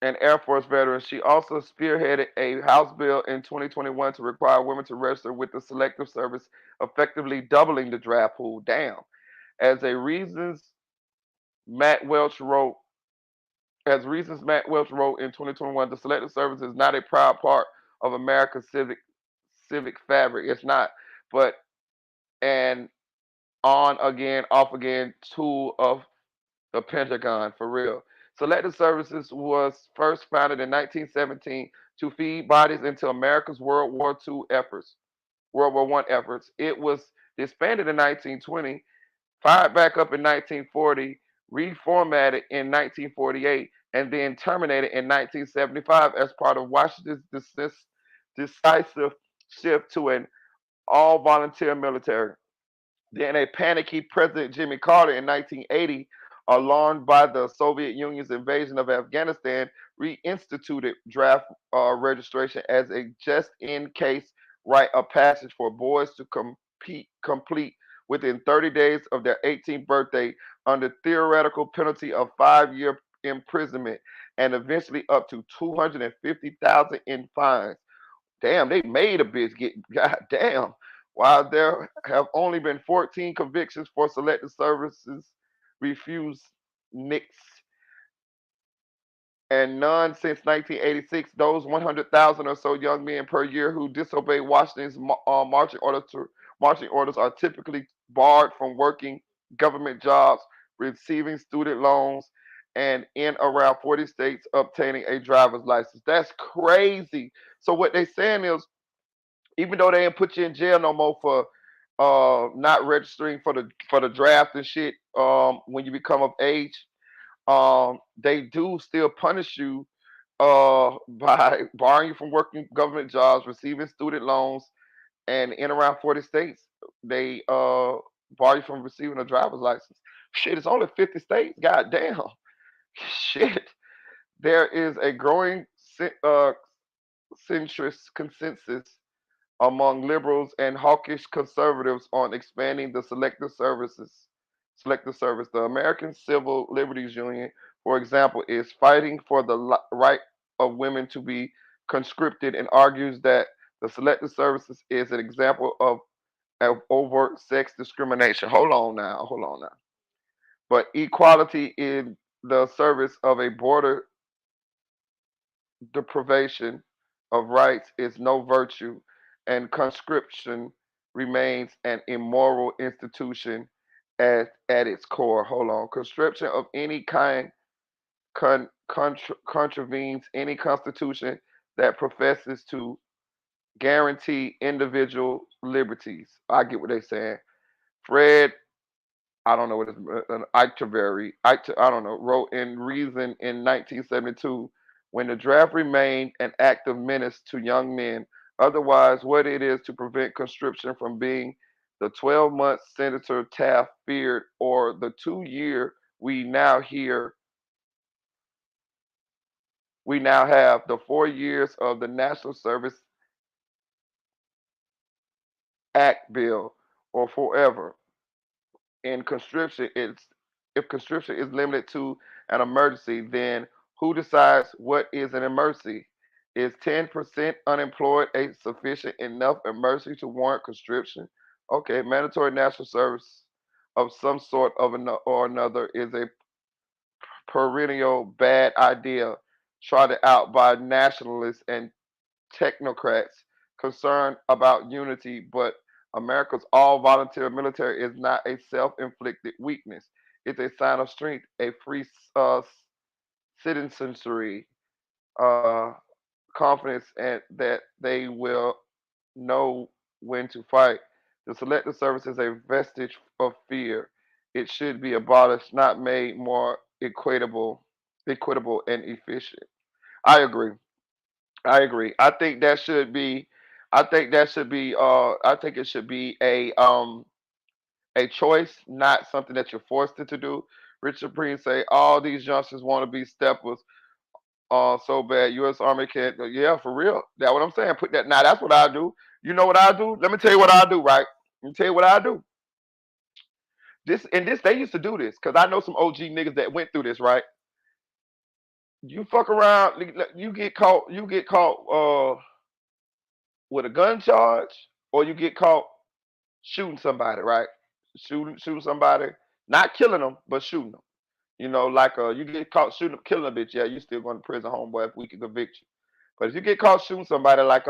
an Air Force veteran. She also spearheaded a House bill in 2021 to require women to register with the Selective Service, effectively doubling the draft pool. Damn. As a reasons Matt Welch wrote, as reasons Matt Welch wrote in 2021, the Selective Service is not a proud part of America's civic fabric. It's not, but an on again, off again tool of the Pentagon, for real. Selective Services was first founded in 1917 to feed bodies into America's World War One efforts. It was disbanded in 1920, fired back up in 1940, reformatted in 1948, and then terminated in 1975 as part of Washington's decisive shift to an all-volunteer military. Then a panicky President Jimmy Carter in 1980, alarmed by the Soviet Union's invasion of Afghanistan, reinstituted draft registration as a just in case rite of passage for boys to complete within 30 days of their 18th birthday under theoretical penalty of 5-year imprisonment and eventually up to 250,000 in fines. Damn, they made a bitch get goddamn. While there have only been 14 convictions for selective services refused nicks and none since 1986, those 100,000 or so young men per year who disobey Washington's marching orders are typically barred from working government jobs, receiving student loans, and in around 40 states obtaining a driver's license. That's crazy. So what they're saying is, even though they ain't put you in jail no more for not registering for the draft and shit when you become of age, they do still punish you by barring you from working government jobs, receiving student loans, and in around 40 states, they bar you from receiving a driver's license. Shit, it's only 50 states. God damn. Shit. There is a growing centrist consensus among liberals and hawkish conservatives on expanding the selective service. The American Civil Liberties Union, for example, is fighting for the right of women to be conscripted and argues that the selective services is an example of overt sex discrimination. Hold on now. But equality in the service of a border deprivation of rights is no virtue, and conscription remains an immoral institution at its core. Hold on. Conscription of any kind contravenes any constitution that professes to guarantee individual liberties. I get what they're saying. Fred, I don't know what it's I don't know, wrote in Reason in 1972 when the draft remained an active menace to young men. Otherwise, what it is to prevent conscription from being the 12-month Senator Taft feared or the 2 year we now have the 4 years of the National Service Act bill or forever. In conscription, it's if conscription is limited to an emergency, then who decides what is an emergency? Is 10% unemployed a sufficient enough emergency to warrant conscription? Okay, mandatory national service of some sort or another is a perennial bad idea trotted out by nationalists and technocrats concerned about unity, but America's all volunteer military is not a self inflicted weakness. It's a sign of strength, a free citizenry, uh, confidence, and that they will know when to fight. The selective service is a vestige of fear. It should be abolished, not made more equitable and efficient. I agree. I agree. I think that should be. I think that should be. I think it should be a choice, not something that you're forced to do. Richard Breen say all these youngsters want to be steppers. So bad. U.S. Army can't. Yeah, for real. That's what I'm saying. Put that. Now that's what I do. You know what I do? Let me tell you what I do. Right. Let me tell you what I do. This they used to do this because I know some OG niggas that went through this. Right. You fuck around. You get caught. You get caught. With a gun charge, or you get caught shooting somebody, right? Shooting somebody, not killing them, but shooting them. You know, like you get caught shooting, killing a bitch, yeah, you still going to prison, homeboy, if we can convict you. But if you get caught shooting somebody, like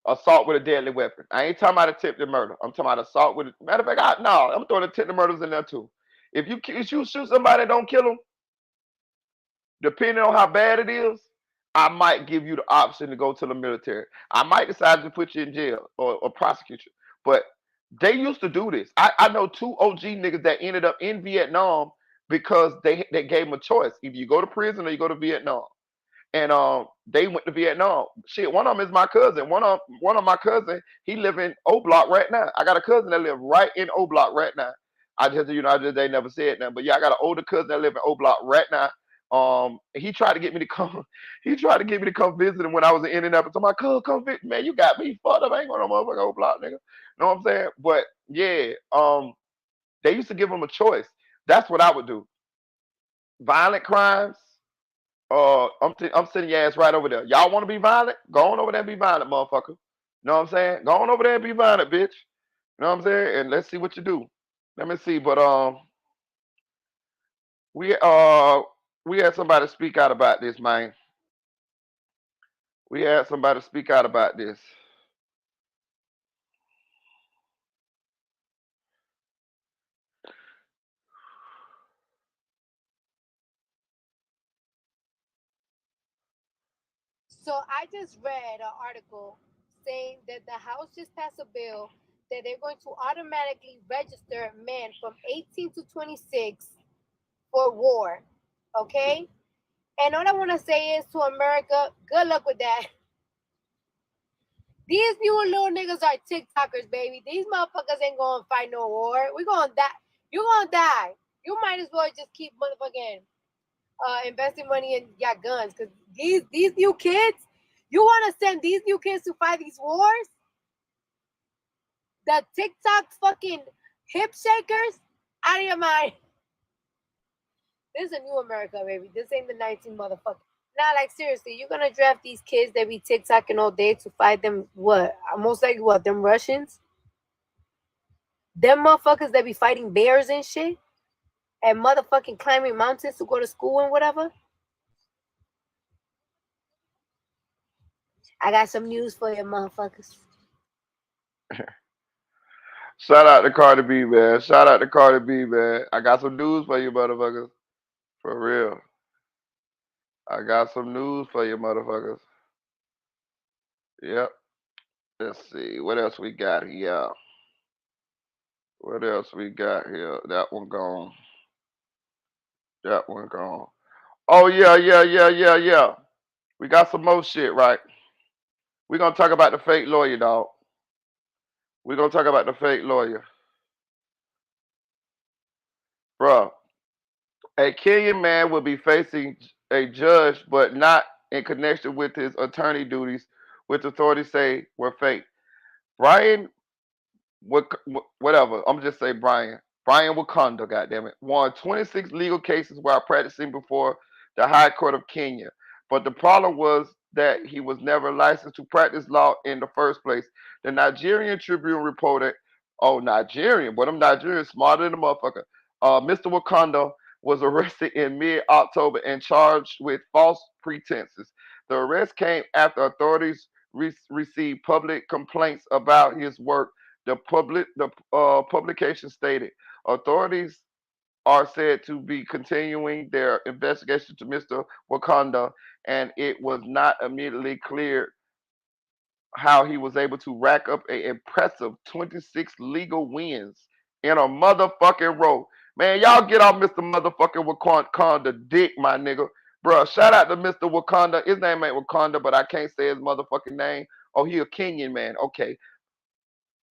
assault with a deadly weapon, I ain't talking about attempted murder. I'm talking about assault with. Matter of fact, no, I'm throwing attempted murders in there too. If you shoot somebody, and don't kill them, depending on how bad it is, I might give you the option to go to the military. I might decide to put you in jail or prosecute you. But they used to do this. I know two OG niggas that ended up in Vietnam because they gave them a choice. Either you go to prison or you go to Vietnam. And they went to Vietnam. Shit, one of them is my cousin. One of my cousin, he live in O Block right now. I got a cousin that live right in O Block right now. They never said nothing. But yeah, I got an older cousin that live in O Block right now. He tried to get me to come. He tried to get me to come visit him when I was in Indianapolis. I'm like, come visit, man. You got me fucked up. I ain't going to no motherfucking O Block, nigga. You know what I'm saying? But yeah, they used to give them a choice. That's what I would do. Violent crimes. I'm sitting your ass right over there. Y'all want to be violent? Go on over there and be violent, motherfucker. You know what I'm saying? Go on over there and be violent, bitch. You know what I'm saying? And let's see what you do. Let me see. But we uh we had somebody speak out about this, man. We had somebody speak out about this. So I just read an article saying that the House just passed a bill that they're going to automatically register men from 18 to 26 for war. Okay? And all I want to say is to America, good luck with that. These new little niggas are TikTokers, baby. These motherfuckers ain't gonna fight no war. We gonna die. You gonna die. You might as well just keep motherfucking investing money in your guns, because these new kids, you want to send these new kids to fight these wars? The TikTok fucking hip shakers, out of your mind. This is a new America, baby. This ain't the 19 motherfucker. Nah, like seriously, you're gonna draft these kids that be TikToking all day to fight them? What? Most likely what? Them Russians? Them motherfuckers that be fighting bears and shit, and motherfucking climbing mountains to go to school and whatever. I got some news for you, motherfuckers. Shout out to Cardi B, man. Shout out to Cardi B, man. I got some news for you, motherfuckers. For real. I got some news for you, motherfuckers. Yep. Let's see. What else we got here? What else we got here? That one gone. That one gone. Oh yeah. We got some more shit, right? We're gonna talk about the fake lawyer, dog. We're gonna talk about the fake lawyer. Bruh. A Kenyan man will be facing a judge, but not in connection with his attorney duties, which authorities say were fake. Brian, whatever. I'm just say Brian. Brian Wakanda, goddammit, won 26 legal cases while practicing before the High Court of Kenya. But the problem was that he was never licensed to practice law in the first place. The Nigerian Tribune reported, oh, Nigerian, but I'm Nigerian, smarter than a motherfucker. Mr. Wakanda was arrested in mid-October and charged with false pretenses. The arrest came after authorities received public complaints about his work. The publication stated authorities are said to be continuing their investigation to Mr. Wakanda, and it was not immediately clear how he was able to rack up an impressive 26 legal wins in a motherfucking row. Man, y'all get off Mr. Motherfucking Wakanda dick, my nigga. Bruh, shout out to Mr. Wakanda. His name ain't Wakanda, but I can't say his motherfucking name. Oh, he a Kenyan man. Okay.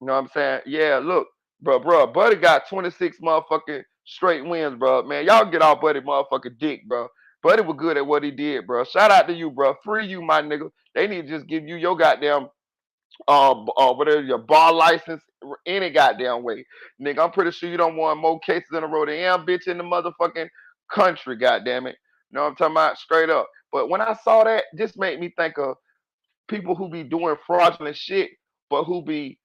You know what I'm saying? Yeah, look, bro, Buddy got 26 motherfucking straight wins, bro. Man, y'all get off Buddy motherfucking dick, bro. Buddy was good at what he did, bro. Shout out to you, bro. Free you, my nigga. They need to just give you your goddamn whatever your bar license any goddamn way. Nigga, I'm pretty sure you don't want more cases in a row than am bitch in the motherfucking country, goddamn it. You know what I'm talking about? Straight up. But when I saw that, this made me think of people who be doing fraudulent shit, but who be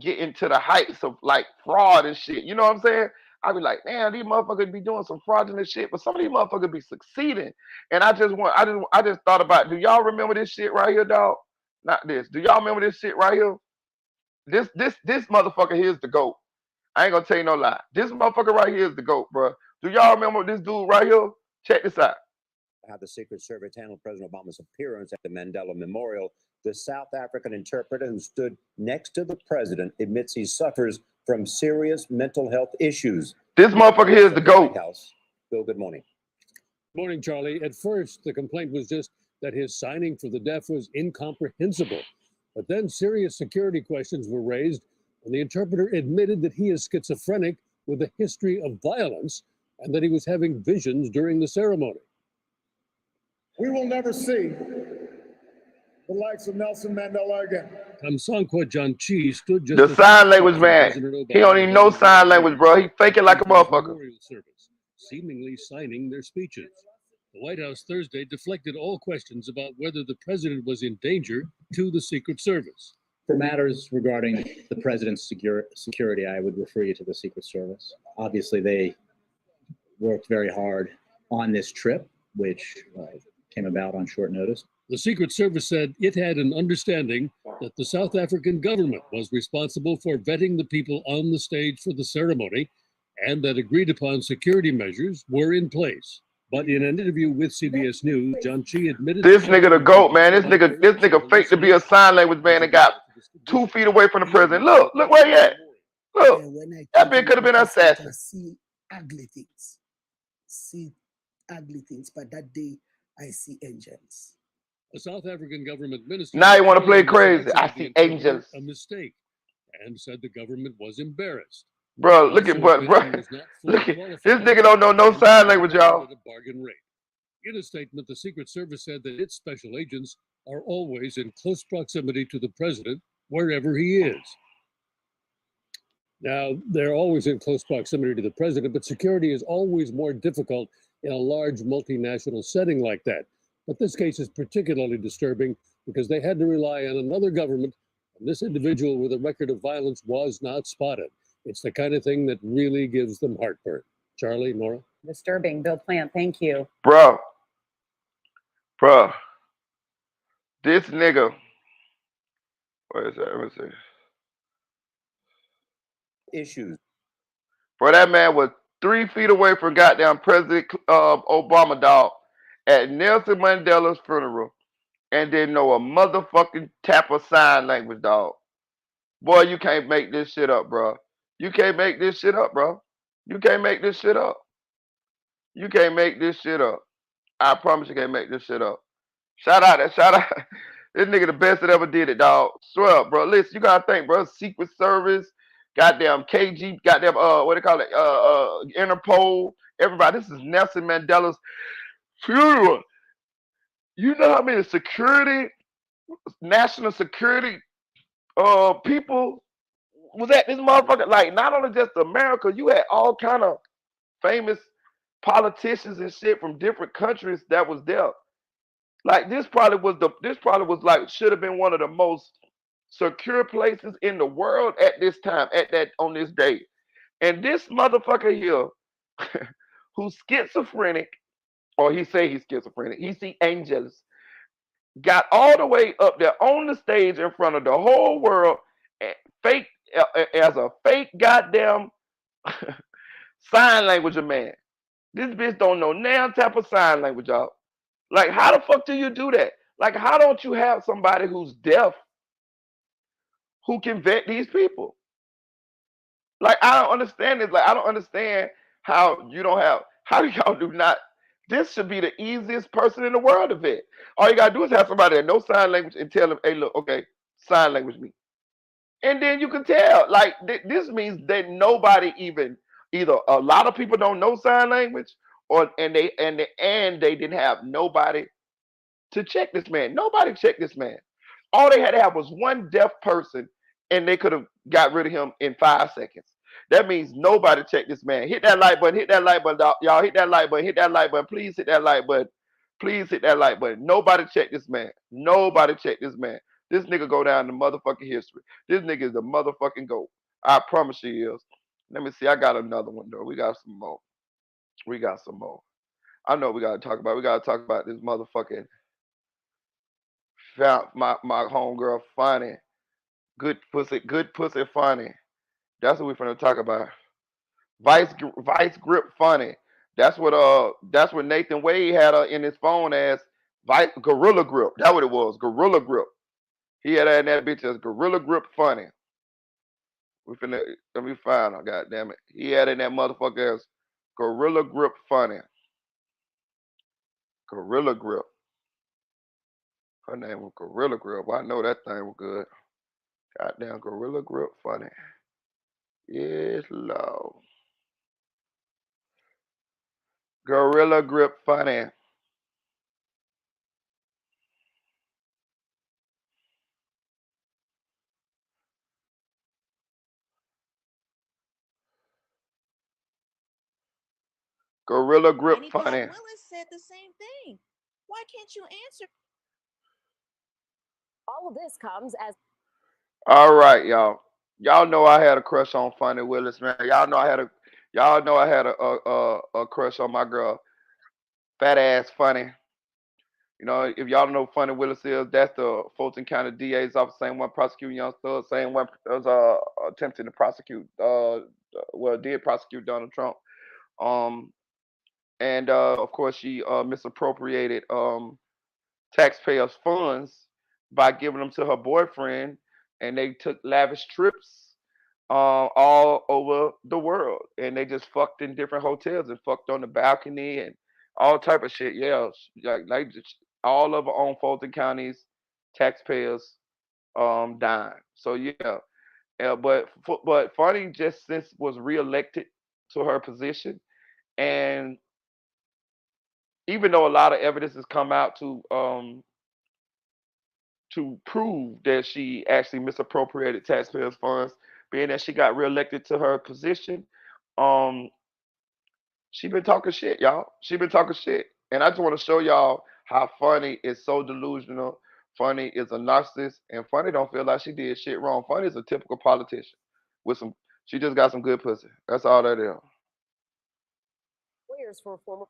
getting to the heights of like fraud and shit. You know what I'm saying? I be like, damn, these motherfuckers be doing some fraudulent shit, but some of these motherfuckers be succeeding. And I just thought about, do y'all remember this shit right here, dog? Not this. Do y'all remember this shit right here? This motherfucker here is the GOAT. I ain't gonna tell you no lie. This motherfucker right here is the GOAT, bro. Do y'all remember this dude right here? Check this out. How the Secret Service handled President Obama's appearance at the Mandela Memorial. The South African interpreter who stood next to the president admits he suffers from serious mental health issues. This motherfucker here is the GOAT. Bill, good morning. Morning, Charlie. At first, the complaint was just that his signing for the deaf was incomprehensible. But then serious security questions were raised, and the interpreter admitted that he is schizophrenic with a history of violence and that he was having visions during the ceremony. We will never see the likes of Nelson Mandela again. Kamsankwa Janchi stood just the sign language man. He don't even know sign language, bro. He faking like a motherfucker. Service, seemingly signing their speeches. The White House Thursday deflected all questions about whether the president was in danger to the Secret Service. For matters regarding the president's security, I would refer you to the Secret Service. Obviously, they worked very hard on this trip, which came about on short notice. The Secret Service said it had an understanding that the South African government was responsible for vetting the people on the stage for the ceremony and that agreed upon security measures were in place. But in an interview with CBS News, Janchi admitted this nigga the GOAT, man. This nigga fake to be a sign language man and got 2 feet away from the president. Look where he at. Look, that bitch could have been an assassin. See ugly things, but that day I see angels. A South African government minister. Now you want to play crazy. I see angels. A mistake, and said the government was embarrassed. Bro, look at this nigga don't know no sign language, y'all. Bargain rate. In a statement, the Secret Service said that its special agents are always in close proximity to the president, wherever he is. Now, they're always in close proximity to the president, but security is always more difficult in a large multinational setting like that. But this case is particularly disturbing because they had to rely on another government, and this individual with a record of violence was not spotted. It's the kind of thing that really gives them heartburn. Charlie, Nora? Disturbing. Bill Plant, thank you. Bro. This nigga. What is that? Let me see. Issues. Bro, that man was 3 feet away from goddamn President Obama, dog, at Nelson Mandela's funeral. and didn't know a motherfucking tap of sign language, dog. Boy, you can't make this shit up, bro. You can't make this shit up, bro. You can't make this shit up. You can't make this shit up. I promise you can't make this shit up. Shout out. This nigga the best that ever did it, dog. Swear up, bro. Listen, you gotta think, bro. Secret Service, goddamn KG, goddamn what they call it, Interpol. Everybody, this is Nelson Mandela's funeral. You know how many national security people was at this motherfucker? Like, not only just America, you had all kind of famous politicians and shit from different countries that was there. Like, this probably was like should have been one of the most secure places in the world at this time, on this day. And this motherfucker here, who's schizophrenic, or he say he's schizophrenic, he see angels, got all the way up there on the stage in front of the whole world, fake as a fake goddamn sign language man. This bitch don't know now type of sign language, y'all. Like, how the fuck do you do that? Like, how don't you have somebody who's deaf who can vet these people? Like, I don't understand this. Like, I don't understand how you don't have, how do y'all do not? This should be the easiest person in the world to vet. All you gotta do is have somebody that knows sign language and tell them, hey, look, okay, sign language me. And then you can tell. Like, this means that nobody even, either a lot of people don't know sign language, or and they didn't have nobody to check this man. Nobody checked this man. All they had to have was one deaf person, and they could have got rid of him in 5 seconds. That means nobody checked this man. Hit that like button. Hit that like button, y'all. Hit that like button. Hit that like button. Please hit that like button. Please hit that like button. Nobody checked this man. Nobody checked this man. This nigga go down in motherfucking history. This nigga is the motherfucking GOAT. I promise you he is. Let me see. I got another one though. We got some more. I know we gotta talk about. We gotta talk about this motherfucking my homegirl Fanni. Good pussy Fanni. That's what we're finna talk about. Vice grip Fanni. That's what Nathan Wade had her in his phone as Gorilla Grip. That's what it was. Gorilla Grip. He had her in that bitch as Gorilla Grip Fanni. Let me find her, god damn it. He had in that motherfucker as Gorilla Grip Fanni. Gorilla Grip. Her name was Gorilla Grip. I know that thing was good. Goddamn Gorilla Grip Fanni. Yes, Lord. Gorilla Grip Fanni. Gorilla Grip Fanni. Willis said the same thing. Why can't you answer? All of this comes as. All right, y'all. Y'all know I had a crush on Fanni Willis, man. Y'all know I had a crush on my girl, fat ass Fanni. You know, if y'all don't know who Fanni Willis is, that's the Fulton County DA's office, same one prosecuting Young Thug, same one that was attempting to prosecute, did prosecute Donald Trump. And of course she misappropriated taxpayers' funds by giving them to her boyfriend, and they took lavish trips all over the world, and they just fucked in different hotels and fucked on the balcony and all type of shit. Yeah, like just all of our own Fulton County's taxpayers dying. So yeah, but Fanni just since was reelected to her position, and even though a lot of evidence has come out to prove that she actually misappropriated taxpayers' funds, being that she got reelected to her position, she been talking shit, y'all. She been talking shit. And I just want to show y'all how Fanni is so delusional. Fanni is a narcissist, and Fanni don't feel like she did shit wrong. Fanni is a typical politician she just got some good pussy. That's all that is. Lawyers for former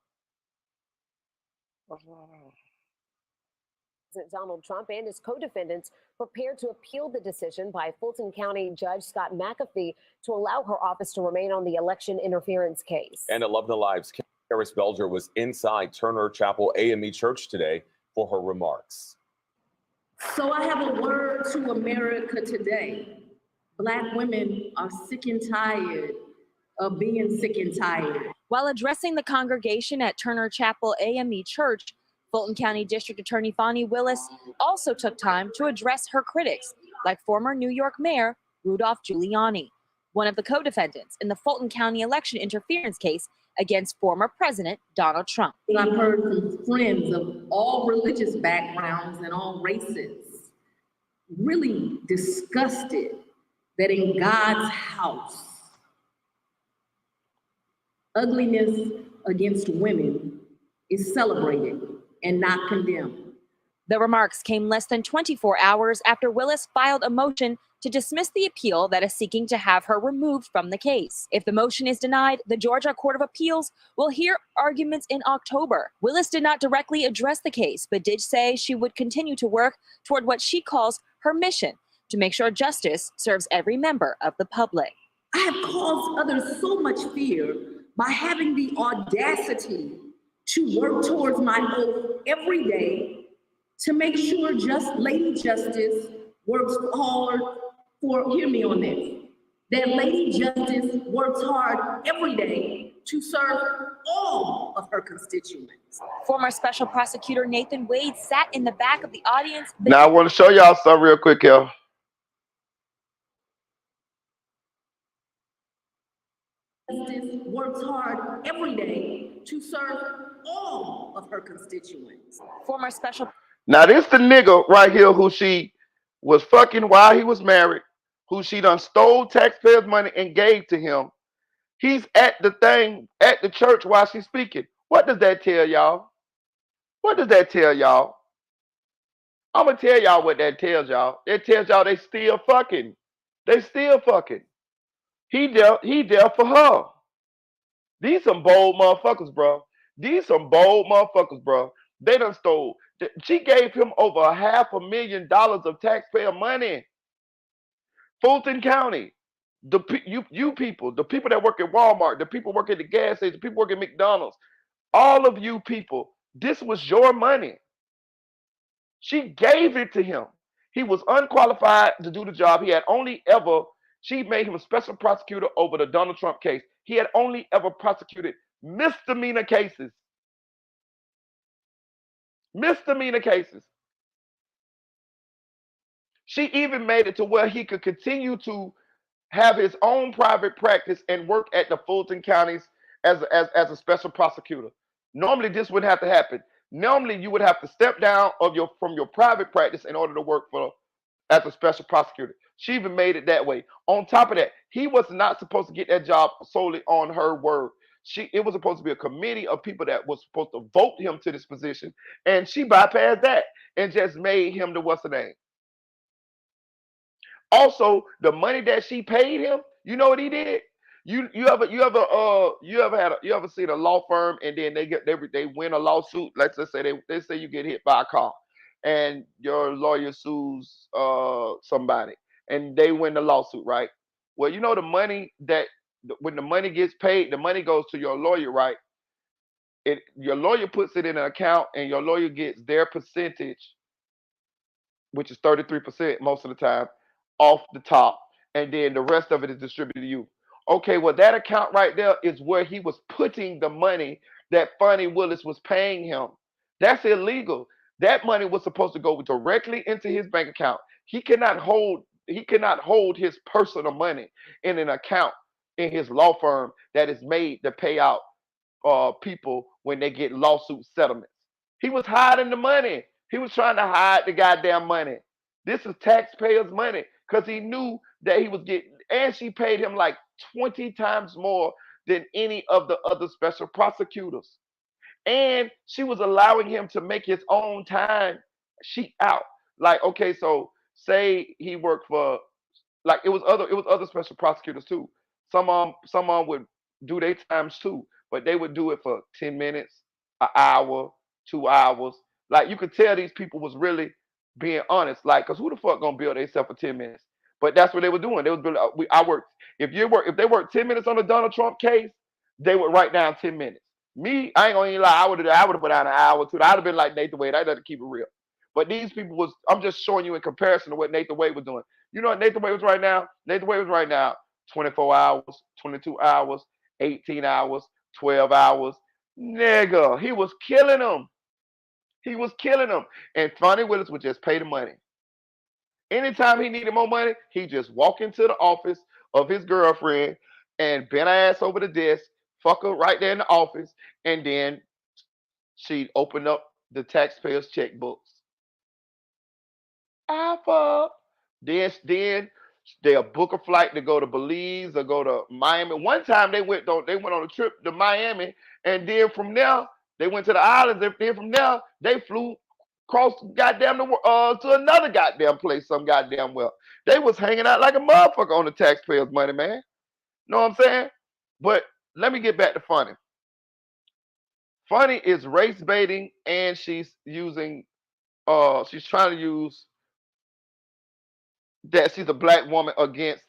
Donald Trump and his co-defendants prepared to appeal the decision by Fulton County Judge Scott McAfee to allow her office to remain on the election interference case. And 11 Alive's Harris Belger was inside Turner Chapel AME Church today for her remarks. So I have a word to America today. Black women are sick and tired of being sick and tired. While addressing the congregation at Turner Chapel AME Church, Fulton County District Attorney Fanni Willis also took time to address her critics, like former New York Mayor Rudolph Giuliani, one of the co-defendants in the Fulton County election interference case against former President Donald Trump. I've heard from friends of all religious backgrounds and all races, really disgusted that in God's house, ugliness against women is celebrated and not condemned. The remarks came less than 24 hours after Willis filed a motion to dismiss the appeal that is seeking to have her removed from the case. If the motion is denied, the Georgia Court of Appeals will hear arguments in October. Willis did not directly address the case, but did say she would continue to work toward what she calls her mission to make sure justice serves every member of the public. I have caused others so much fear by having the audacity to work towards my oath every day to make sure Lady Justice works hard for, hear me on this, that Lady Justice works hard every day to serve all of her constituents. Former Special Prosecutor Nathan Wade sat in the back of the audience. Now I want to show y'all something real quick here. Justice works hard every day to serve all of her constituents. Former Special. Now this the nigga right here who she was fucking while he was married, who she done stole taxpayers' money and gave to him. He's at the thing at the church while she's speaking. What does that tell y'all? What does that tell y'all? I'm gonna tell y'all what that tells y'all. It tells y'all they still fucking. They still fucking. He there for her. These some bold motherfuckers, bro. These some bold motherfuckers, bro. They done stole. She gave him over $500,000 of taxpayer money. Fulton County, you people, the people that work at Walmart, the people work at the gas station, the people work at McDonald's, all of you people, this was your money. She gave it to him. He was unqualified to do the job. She made him a special prosecutor over the Donald Trump case. He had only ever prosecuted misdemeanor cases. Misdemeanor cases. She even made it to where he could continue to have his own private practice and work at the Fulton counties as a special prosecutor. Normally, this wouldn't have to happen. Normally, you would have to step down from your private practice in order to work as a special prosecutor. She even made it that way. On top of that, he was not supposed to get that job solely on her word. It was supposed to be a committee of people that was supposed to vote him to this position, and she bypassed that and just made him the what's the name. Also, the money that she paid him, you know what he did? You ever seen a law firm and then they win a lawsuit? Let's just say they say you get hit by a car and your lawyer sues somebody and they win the lawsuit, right? Well, you know the money when the money gets paid, the money goes to your lawyer, right? Your lawyer puts it in an account and your lawyer gets their percentage, which is 33% most of the time, off the top, and then the rest of it is distributed to you. Okay, well, that account right there is where he was putting the money that Fanni Willis was paying him. That's illegal. That money was supposed to go directly into his bank account. He cannot hold his personal money in an account in his law firm that is made to pay out people when they get lawsuit settlements. He was hiding the money. He was trying to hide the goddamn money. This is taxpayers' money because he knew that he was getting, and she paid him like 20 times more than any of the other special prosecutors. And she was allowing him to make his own time sheet out. Like, okay, so say he worked for, like it was other special prosecutors too. Some would do their times too, but they would do it for 10 minutes, an hour, 2 hours. Like you could tell these people was really being honest. Like, cause who the fuck gonna bill themselves for 10 minutes? But that's what they were doing. They was building. If they worked 10 minutes on the Donald Trump case, they would write down 10 minutes. Me, I ain't gonna even lie. I would have put down an hour or two. I'd have been like Nathan Wade. I'd have to keep it real. But these people was, I'm just showing you in comparison to what Nathan Wade was doing. You know what Nathan Wade was right now? Nathan Wade was right now 24 hours, 22 hours, 18 hours, 12 hours. Nigga, he was killing them. He was killing them. And Fanni Willis would just pay the money. Anytime he needed more money, he just walk into the office of his girlfriend and bend her ass over the desk, fuck her right there in the office, and then she'd open up the taxpayers' checkbooks. Alpha. Then they'll book a flight to go to Belize or go to Miami. One time they went on a trip to Miami, and then from there they went to the islands. And then from there they flew across goddamn to another goddamn place, some goddamn well. They was hanging out like a motherfucker on the taxpayers' money, man. Know what I'm saying? But let me get back to Fanni. Fanni is race baiting, and she's using she's trying to use that she's a black woman against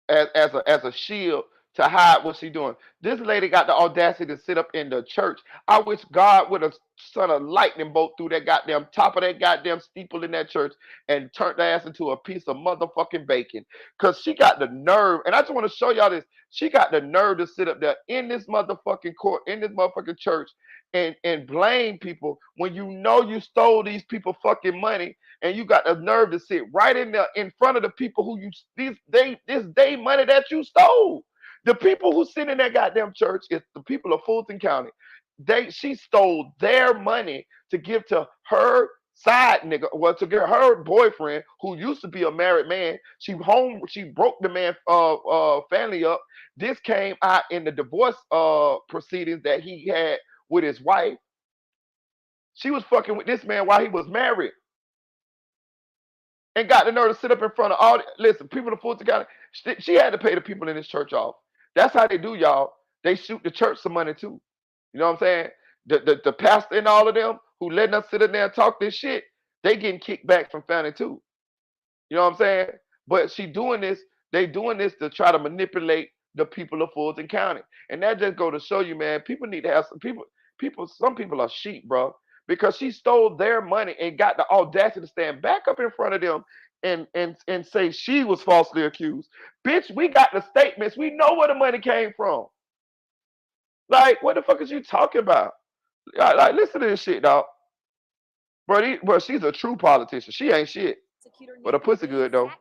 as a shield to hide what she's doing. This lady got the audacity to sit up in the church. I wish God would have sent a lightning bolt through that goddamn top of that goddamn steeple in that church and turned her ass into a piece of motherfucking bacon. Cause she got the nerve, and I just want to show y'all this. She got the nerve to sit up there in this motherfucking court, in this motherfucking church, and blame people when you know you stole these people fucking money, and you got the nerve to sit right in there in front of the people who this day money that you stole. The people who sit in that goddamn church is the people of Fulton County. She stole their money to give to her side nigga, well, to get her boyfriend who used to be a married man. She broke the man family up. This came out in the divorce proceedings that he had with his wife. She was fucking with this man while he was married. And got the nerve to sit up in front of all. Listen, people of Fulton County, she had to pay the people in this church off. That's how they do, y'all. They shoot the church some money too. You know what I'm saying? The pastor and all of them who letting us sit in there and talk this shit, they getting kicked back from Fanni too. You know what I'm saying? But they doing this to try to manipulate the people of Fulton County. And that just go to show you, man, people need to have some people are sheep, bro. Because she stole their money and got the audacity to stand back up in front of them and say she was falsely accused. Bitch, we got the statements. We know where the money came from. Like, what the fuck is you talking about? Like, listen to this shit, dog. Bro, she's a true politician. She ain't shit. But her pussy good though.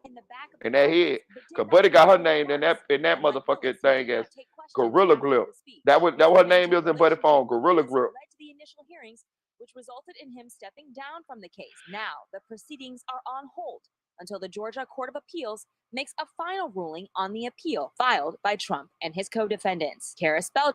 In that head. Cause Buddy got her name in that motherfucking thing as Gorilla Grip. That what her name is in Buddy phone, Gorilla Grip. The initial hearings, which resulted in him stepping down from the case. Now, the proceedings are on hold until the Georgia Court of Appeals makes a final ruling on the appeal filed by Trump and his co-defendants. Kara Spell.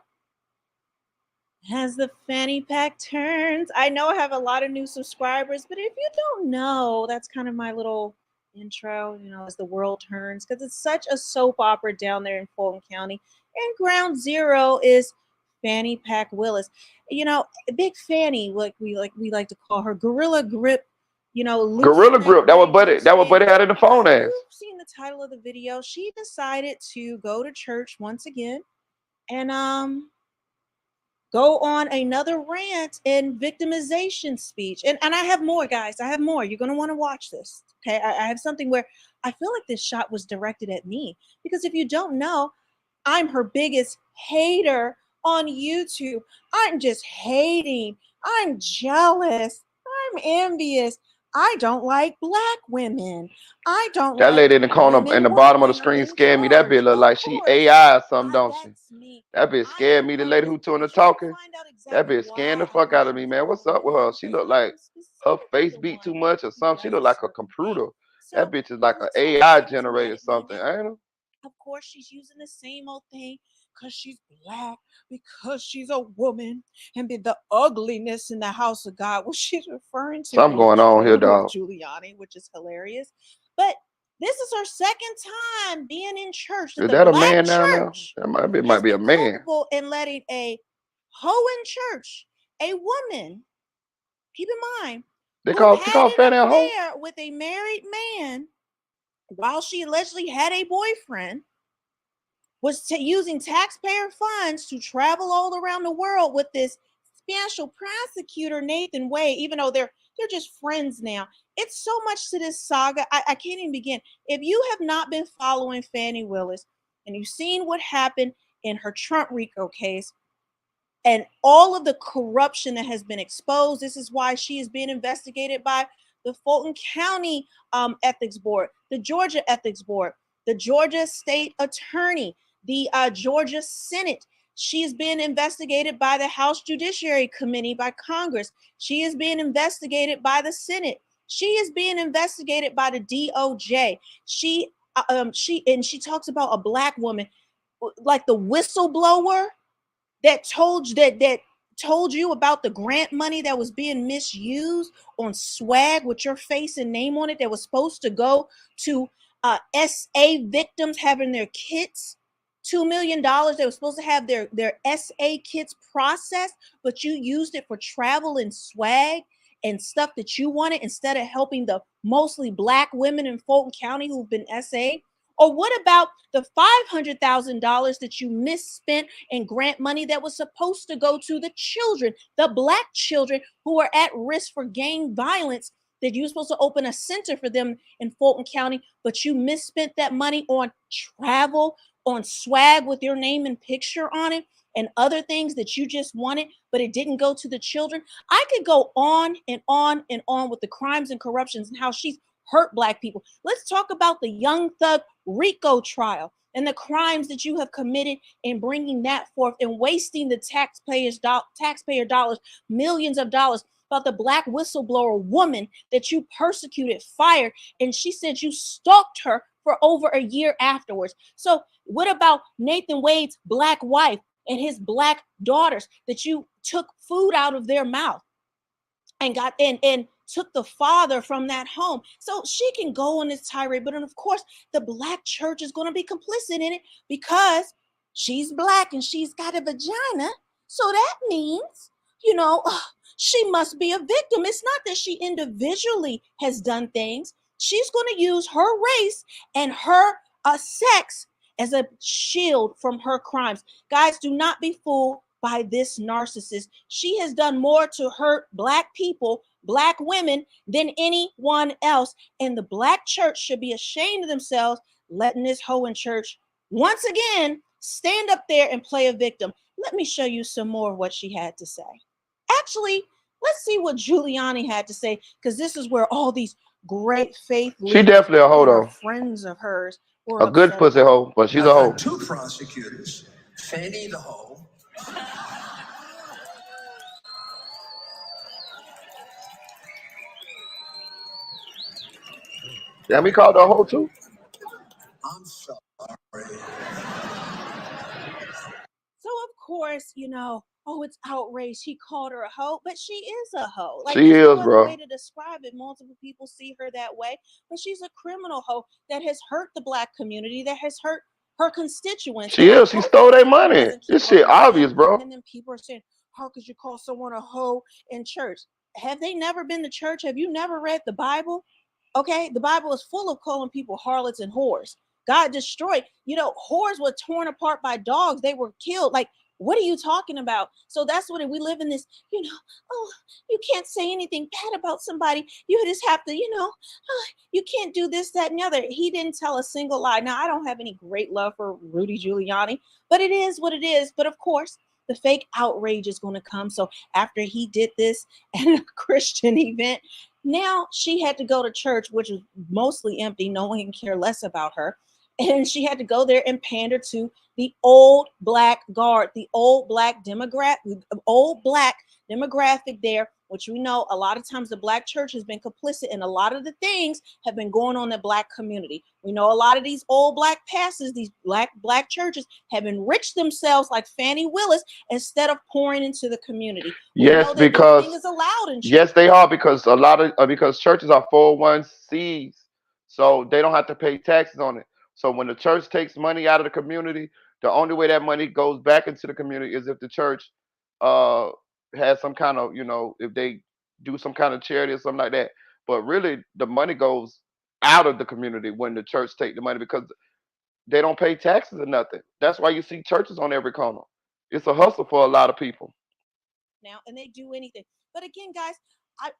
As the fanny pack turns, I know I have a lot of new subscribers, but if you don't know, that's kind of my little intro, as the world turns, because it's such a soap opera down there in Fulton County. And ground zero is Fanny Pack Willis. Big Fanny, like we like to call her, Gorilla Grip. Gorilla Grip. That what Buddy had in the phone as. You've seen the title of the video. She decided to go to church once again, and go on another rant and victimization speech. And I have more, guys. I have more. You're going to want to watch this. Okay. I have something where I feel like this shot was directed at me, because if you don't know, I'm her biggest hater on YouTube. I'm just hating. I'm jealous. I'm envious. I don't like black women. I don't that like lady in the corner in the bottom of the screen scared me. That bitch look like she AI or something, don't she? That bitch scared me. The lady who doing the talking. That bitch scared the fuck out of me, man. What's up with her? She look like her face beat too much or something. She look like a computer. That bitch is like an AI generated something, ain't it? Of course, she's using the same old thing because she's black, because she's a woman, and the ugliness in the house of God, which she's referring to. Something going on here, dog. Giuliani, which is hilarious. But this is her second time being in church. Is that a man down there? That might be a man. And letting a hoe in church, a woman, keep in mind, they call Fanni a hoe with a married man, while she allegedly had a boyfriend, was using taxpayer funds to travel all around the world with this special prosecutor, Nathan Wade, even though they're They're just friends now. It's so much to this saga. I can't even begin. If you have not been following Fanni Willis and you've seen what happened in her Trump RICO case and all of the corruption that has been exposed, this is why she is being investigated by the Fulton County Ethics Board, the Georgia Ethics Board, the Georgia State Attorney, the Georgia Senate. She is being investigated by the House Judiciary Committee by Congress. She is being investigated by the Senate. She is being investigated by the DOJ. She talks about a Black woman, like the whistleblower that told you about the grant money that was being misused on swag with your face and name on it that was supposed to go to SA victims having their kits. $2 million. They were supposed to have their SA kits processed, but you used it for travel and swag and stuff that you wanted instead of helping the mostly Black women in Fulton County who've been SA. Or what about the $500,000 that you misspent in grant money that was supposed to go to the children, the Black children who are at risk for gang violence, that you were supposed to open a center for them in Fulton County, but you misspent that money on travel, on swag with your name and picture on it, and other things that you just wanted, but it didn't go to the children. I could go on and on and on with the crimes and corruptions and how she's hurt Black people. Let's talk about the Young Thug RICO trial and the crimes that you have committed in bringing that forth and wasting the taxpayer dollars, millions of dollars, about the Black whistleblower woman that you persecuted, fired, and she said you stalked her for over a year afterwards. So what about Nathan Wade's Black wife and his Black daughters that you took food out of their mouth and got and took the father from that home? So she can go on this tirade, but then of course the Black church is going to be complicit in it because she's Black and she's got a vagina. So that means, she must be a victim. It's not that she individually has done things. She's going to use her race and her sex as a shield from her crimes. Guys, do not be fooled by this narcissist. She has done more to hurt Black people, Black women, than anyone else. And the Black church should be ashamed of themselves letting this hoe in church once again stand up there and play a victim. Let me show you some more of what she had to say. Actually, let's see what Giuliani had to say, because this is where all these great faith She definitely a hoe though. Friends of hers were a good pussy hoe, but she's a hoe. Two prosecutors, Fanni the hoe. Damn, we called her a hoe too? I'm sorry. So of course, it's outrage. He called her a hoe, but she is a hoe. Like, she there's is, no bro. other way to describe it. Multiple people see her that way, but she's a criminal hoe that has hurt the Black community, that has hurt her constituents. She is. She stole their money. This shit obvious, bro. And then people are saying, how could you call someone a hoe in church? Have they never been to church? Have you never read the Bible? Okay, the Bible is full of calling people harlots and whores. God destroyed, whores were torn apart by dogs. They were killed. Like, what are you talking about? So that's what we live in this, you can't say anything bad about somebody. You just have to, you can't do this, that, and the other. He didn't tell a single lie. Now, I don't have any great love for Rudy Giuliani, but it is what it is. But of course, the fake outrage is going to come. So after he did this at a Christian event, now she had to go to church, which was mostly empty. No one can care less about her. And she had to go there and pander to the old Black guard, the old Black demographic there, which we know a lot of times the Black church has been complicit in a lot of the things have been going on in the Black community. We know a lot of these old Black pastors, these Black churches have enriched themselves like Fanni Willis instead of pouring into the community. Yes, because is allowed in church. Yes, they are, because because churches are 401(c)s, so they don't have to pay taxes on it. So when the church takes money out of the community, the only way that money goes back into the community is if the church has some kind of, if they do some kind of charity or something like that. But really, the money goes out of the community when the church take the money, because they don't pay taxes or nothing. That's why you see churches on every corner. It's a hustle for a lot of people. Now, and they do anything. But again, guys,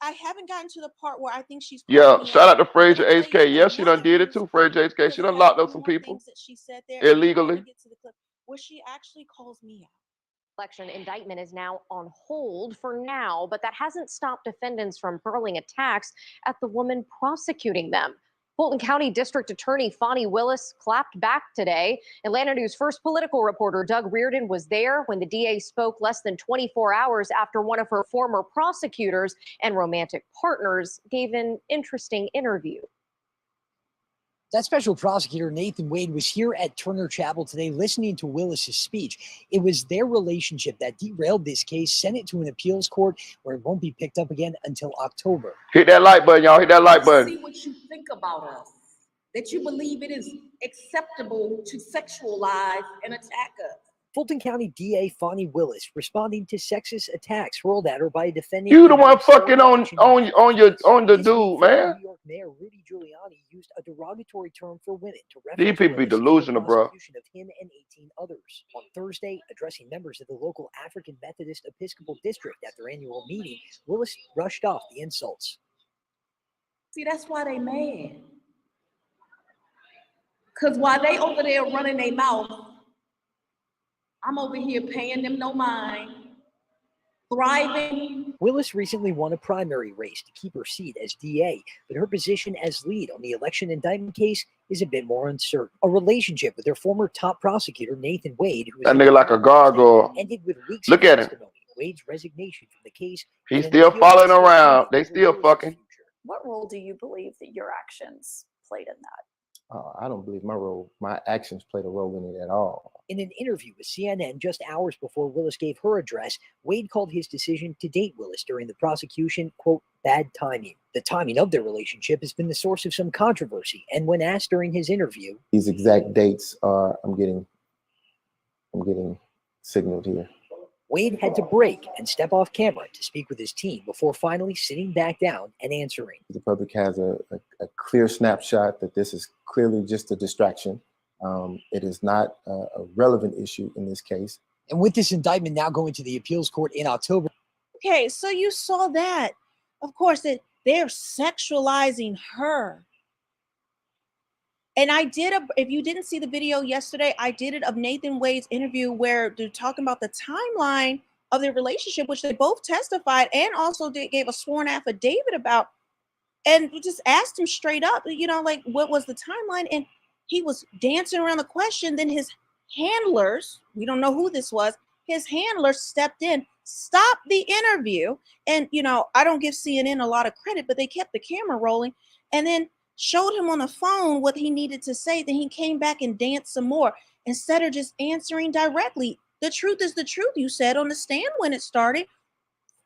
I haven't gotten to the part where I think she's. Yeah, shout out to Frazier HK. Yeah, she done did it too. Frazier HK. She done locked up some people That she said there illegally. Get to the clip where she actually calls me out. Election indictment is now on hold for now, but that hasn't stopped defendants from hurling attacks at the woman prosecuting them. Fulton County District Attorney Fanni Willis clapped back today. Atlanta News first political reporter Doug Reardon was there when the DA spoke less than 24 hours after one of her former prosecutors and romantic partners gave an interesting interview. That special prosecutor, Nathan Wade, was here at Turner Chapel today listening to Willis's speech. It was their relationship that derailed this case, sent it to an appeals court where it won't be picked up again until October. Hit that like button, y'all. Hit that like button. See what you think about us. That you believe it is acceptable to sexualize and attack us. Fulton County DA Fanni Willis responding to sexist attacks hurled at her by a defendant. You the one fucking on the dude, man. New York Mayor Rudy Giuliani used a derogatory term for women to These people be delusional, bro. of him and 18 others. On Thursday, addressing members of the local African Methodist Episcopal District at their annual meeting, Willis brushed off the insults. See, that's why they mad. Because while they over there running their mouth, I'm over here paying them no mind, thriving. Willis recently won a primary race to keep her seat as DA, but her position as lead on the election indictment case is a bit more uncertain. A relationship with her former top prosecutor, Nathan Wade, who that nigga like a gargoyle. ended with weeks Look of at him. testimony. Wade's resignation from the case. He's still following around. They still fucking. What role do you believe that your actions played in that? I don't believe my actions played a role in it at all. In an interview with CNN just hours before Willis gave her address, Wade called his decision to date Willis during the prosecution, quote, bad timing. The timing of their relationship has been the source of some controversy, and when asked during his interview, These exact dates are I'm getting signaled here. Wade had to break and step off camera to speak with his team before finally sitting back down and answering. The public has a clear snapshot that this is clearly just a distraction. It is not a relevant issue in this case. And with this indictment now going to the appeals court in October. Okay, so you saw that. Of course, that they're sexualizing her. And I did if you didn't see the video yesterday, I did it of Nathan Wade's interview where they're talking about the timeline of their relationship, which they both testified and also gave a sworn affidavit about. And we just asked him straight up, like, what was the timeline? And he was dancing around the question. Then his handlers, we don't know who this was, his handlers stepped in, stopped the interview. And, I don't give CNN a lot of credit, but they kept the camera rolling and then showed him on the phone what he needed to say. Then he came back and danced some more instead of just answering directly. The truth is the truth. You said on the stand when it started.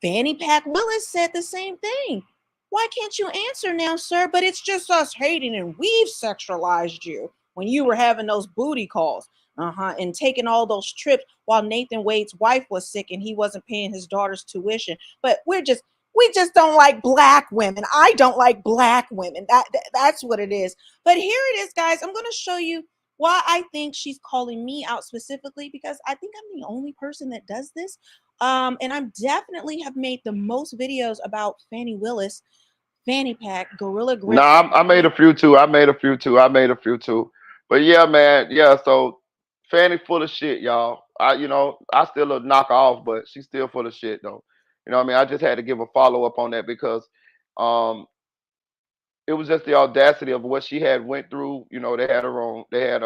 Fanni Pack Willis said the same thing. Why can't you answer now, sir? But it's just us hating and we've sexualized you when you were having those booty calls. And taking all those trips while Nathan Wade's wife was sick and he wasn't paying his daughter's tuition. But we just don't like black women. I don't like black women. That's what it is. But here it is, guys. I'm going to show you why I think she's calling me out specifically, because I think I'm the only person that does this. And I definitely have made the most videos about Fanni Willis, Fanni Pack, Gorilla Grip. Nah, I made a few too. But yeah, man. Yeah, so Fanni full of shit, y'all. I still knock her off, but she's still full of shit, though. You know what I mean? I just had to give a follow-up on that because it was just the audacity of what she had went through. They had her on, they had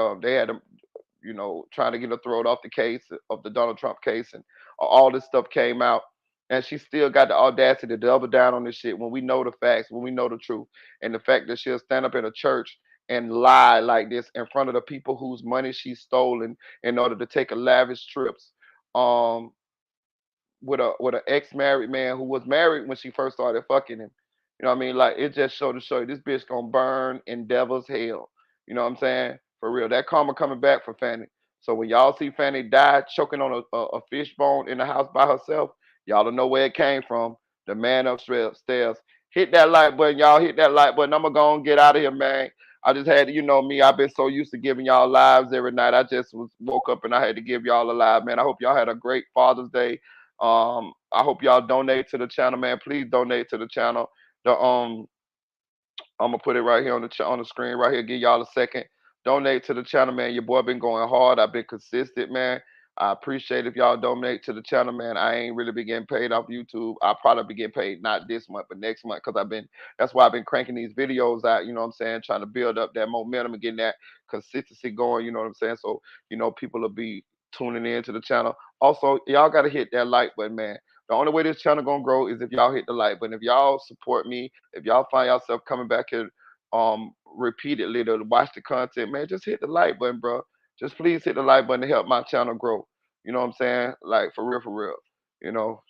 trying to get her thrown off the case of the Donald Trump case, and all this stuff came out. And she still got the audacity to double down on this shit when we know the facts, when we know the truth. And the fact that she'll stand up in a church and lie like this in front of the people whose money she's stolen in order to take a lavish trips. With an ex-married man who was married when she first started fucking him. You know what I mean? Like, it just showed to show you this bitch gonna burn in devil's hell. You know what I'm saying? For real. That karma coming back for Fanni. So when y'all see Fanni die choking on a fish bone in the house by herself, y'all don't know where it came from. The man upstairs. Hit that like button, y'all. Hit that like button. I'm gonna go and get out of here, man. I just had to, me, I've been so used to giving y'all lives every night. I just woke up and I had to give y'all a live, man. I hope y'all had a great Father's Day. I hope y'all donate to the channel, man. Please donate to the channel. The I'm gonna put it right here on the screen right here. Give y'all a second. Donate to the channel, man. Your boy been going hard. I've been consistent, man. I appreciate if y'all donate to the channel, man. I ain't really been getting paid off YouTube. I'll probably be getting paid not this month, but next month, because that's why I've been cranking these videos out, you know what I'm saying, trying to build up that momentum and getting that consistency going, you know what I'm saying? So, people will be tuning in to the channel. Also, y'all gotta hit that like button, man. The only way this channel gonna grow is if y'all hit the like button. If y'all support me, if y'all find yourself coming back here repeatedly to watch the content, man, just hit the like button, bro. Just please hit the like button to help my channel grow. You know what I'm saying? Like for real, for real. You know,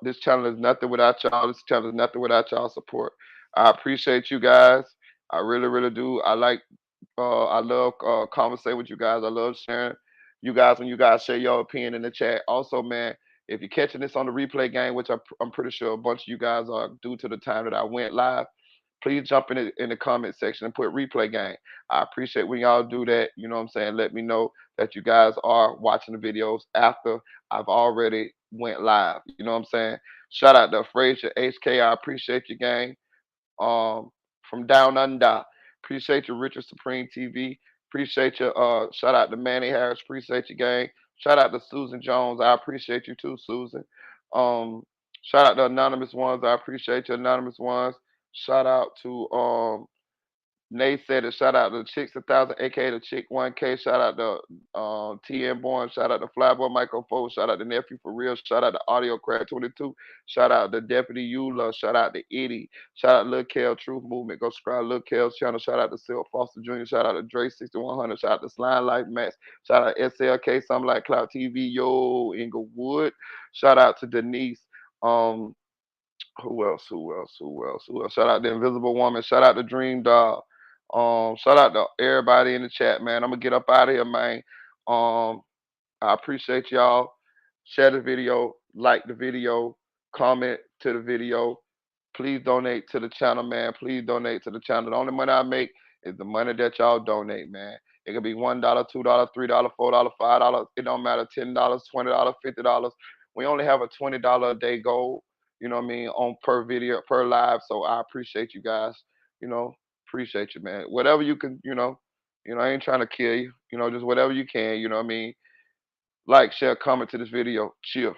this channel is nothing without y'all. This channel is nothing without y'all support. I appreciate you guys. I really, really do. I love conversating with you guys. I love sharing you guys when you guys share your opinion in the chat. Also, man, if you're catching this on the replay game, which I'm pretty sure a bunch of you guys are due to the time that I went live, please jump in the comment section and put replay game. I appreciate when y'all do that. You know what I'm saying? Let me know that you guys are watching the videos after I've already went live. You know what I'm saying? Shout out to Frazier HK. I appreciate you, gang. From Down Under. Appreciate you, Richard Supreme TV. Appreciate you. Shout out to Manny Harris. Appreciate you, gang. Shout out to Susan Jones. I appreciate you too, Susan. Shout out to Anonymous Ones. I appreciate you, Anonymous Ones. Shout out to Nate said it. Shout out to Chicks 1000, aka the Chick 1K. Shout out to TN Born. Shout out to Flyboy Michael 4. Shout out to Nephew for Real. Shout out to Audio Crack 22. Shout out to Deputy Eula. Shout out to Eddie. Shout out to Lil Kel Truth Movement. Go subscribe to Lil Kel's channel. Shout out to Silk Foster Jr. Shout out to Dre 6100. Shout out to Slime Life Max. Shout out to SLK. Something like Cloud TV. Yo, Inglewood. Shout out to Denise. Who else? Who else? Who else? Who else? Shout out to Invisible Woman. Shout out to Dream Dog. Shout out to everybody in the chat, man. I'm gonna get up out of here, man. I appreciate y'all. Share the video, like the video, comment to the video. Please donate to the channel, man. Please donate to the channel. The only money I make is the money that y'all donate, man. It could be $1, $2, $3, $4, $5. It don't matter. $10, $20, $50. We only have a $20 a day goal. You know what I mean, on per video, per live. So I appreciate you guys. You know, appreciate you, man. Whatever you can, I ain't trying to kill you. Just whatever you can. You know what I mean. Like, share, comment to this video. Cheers.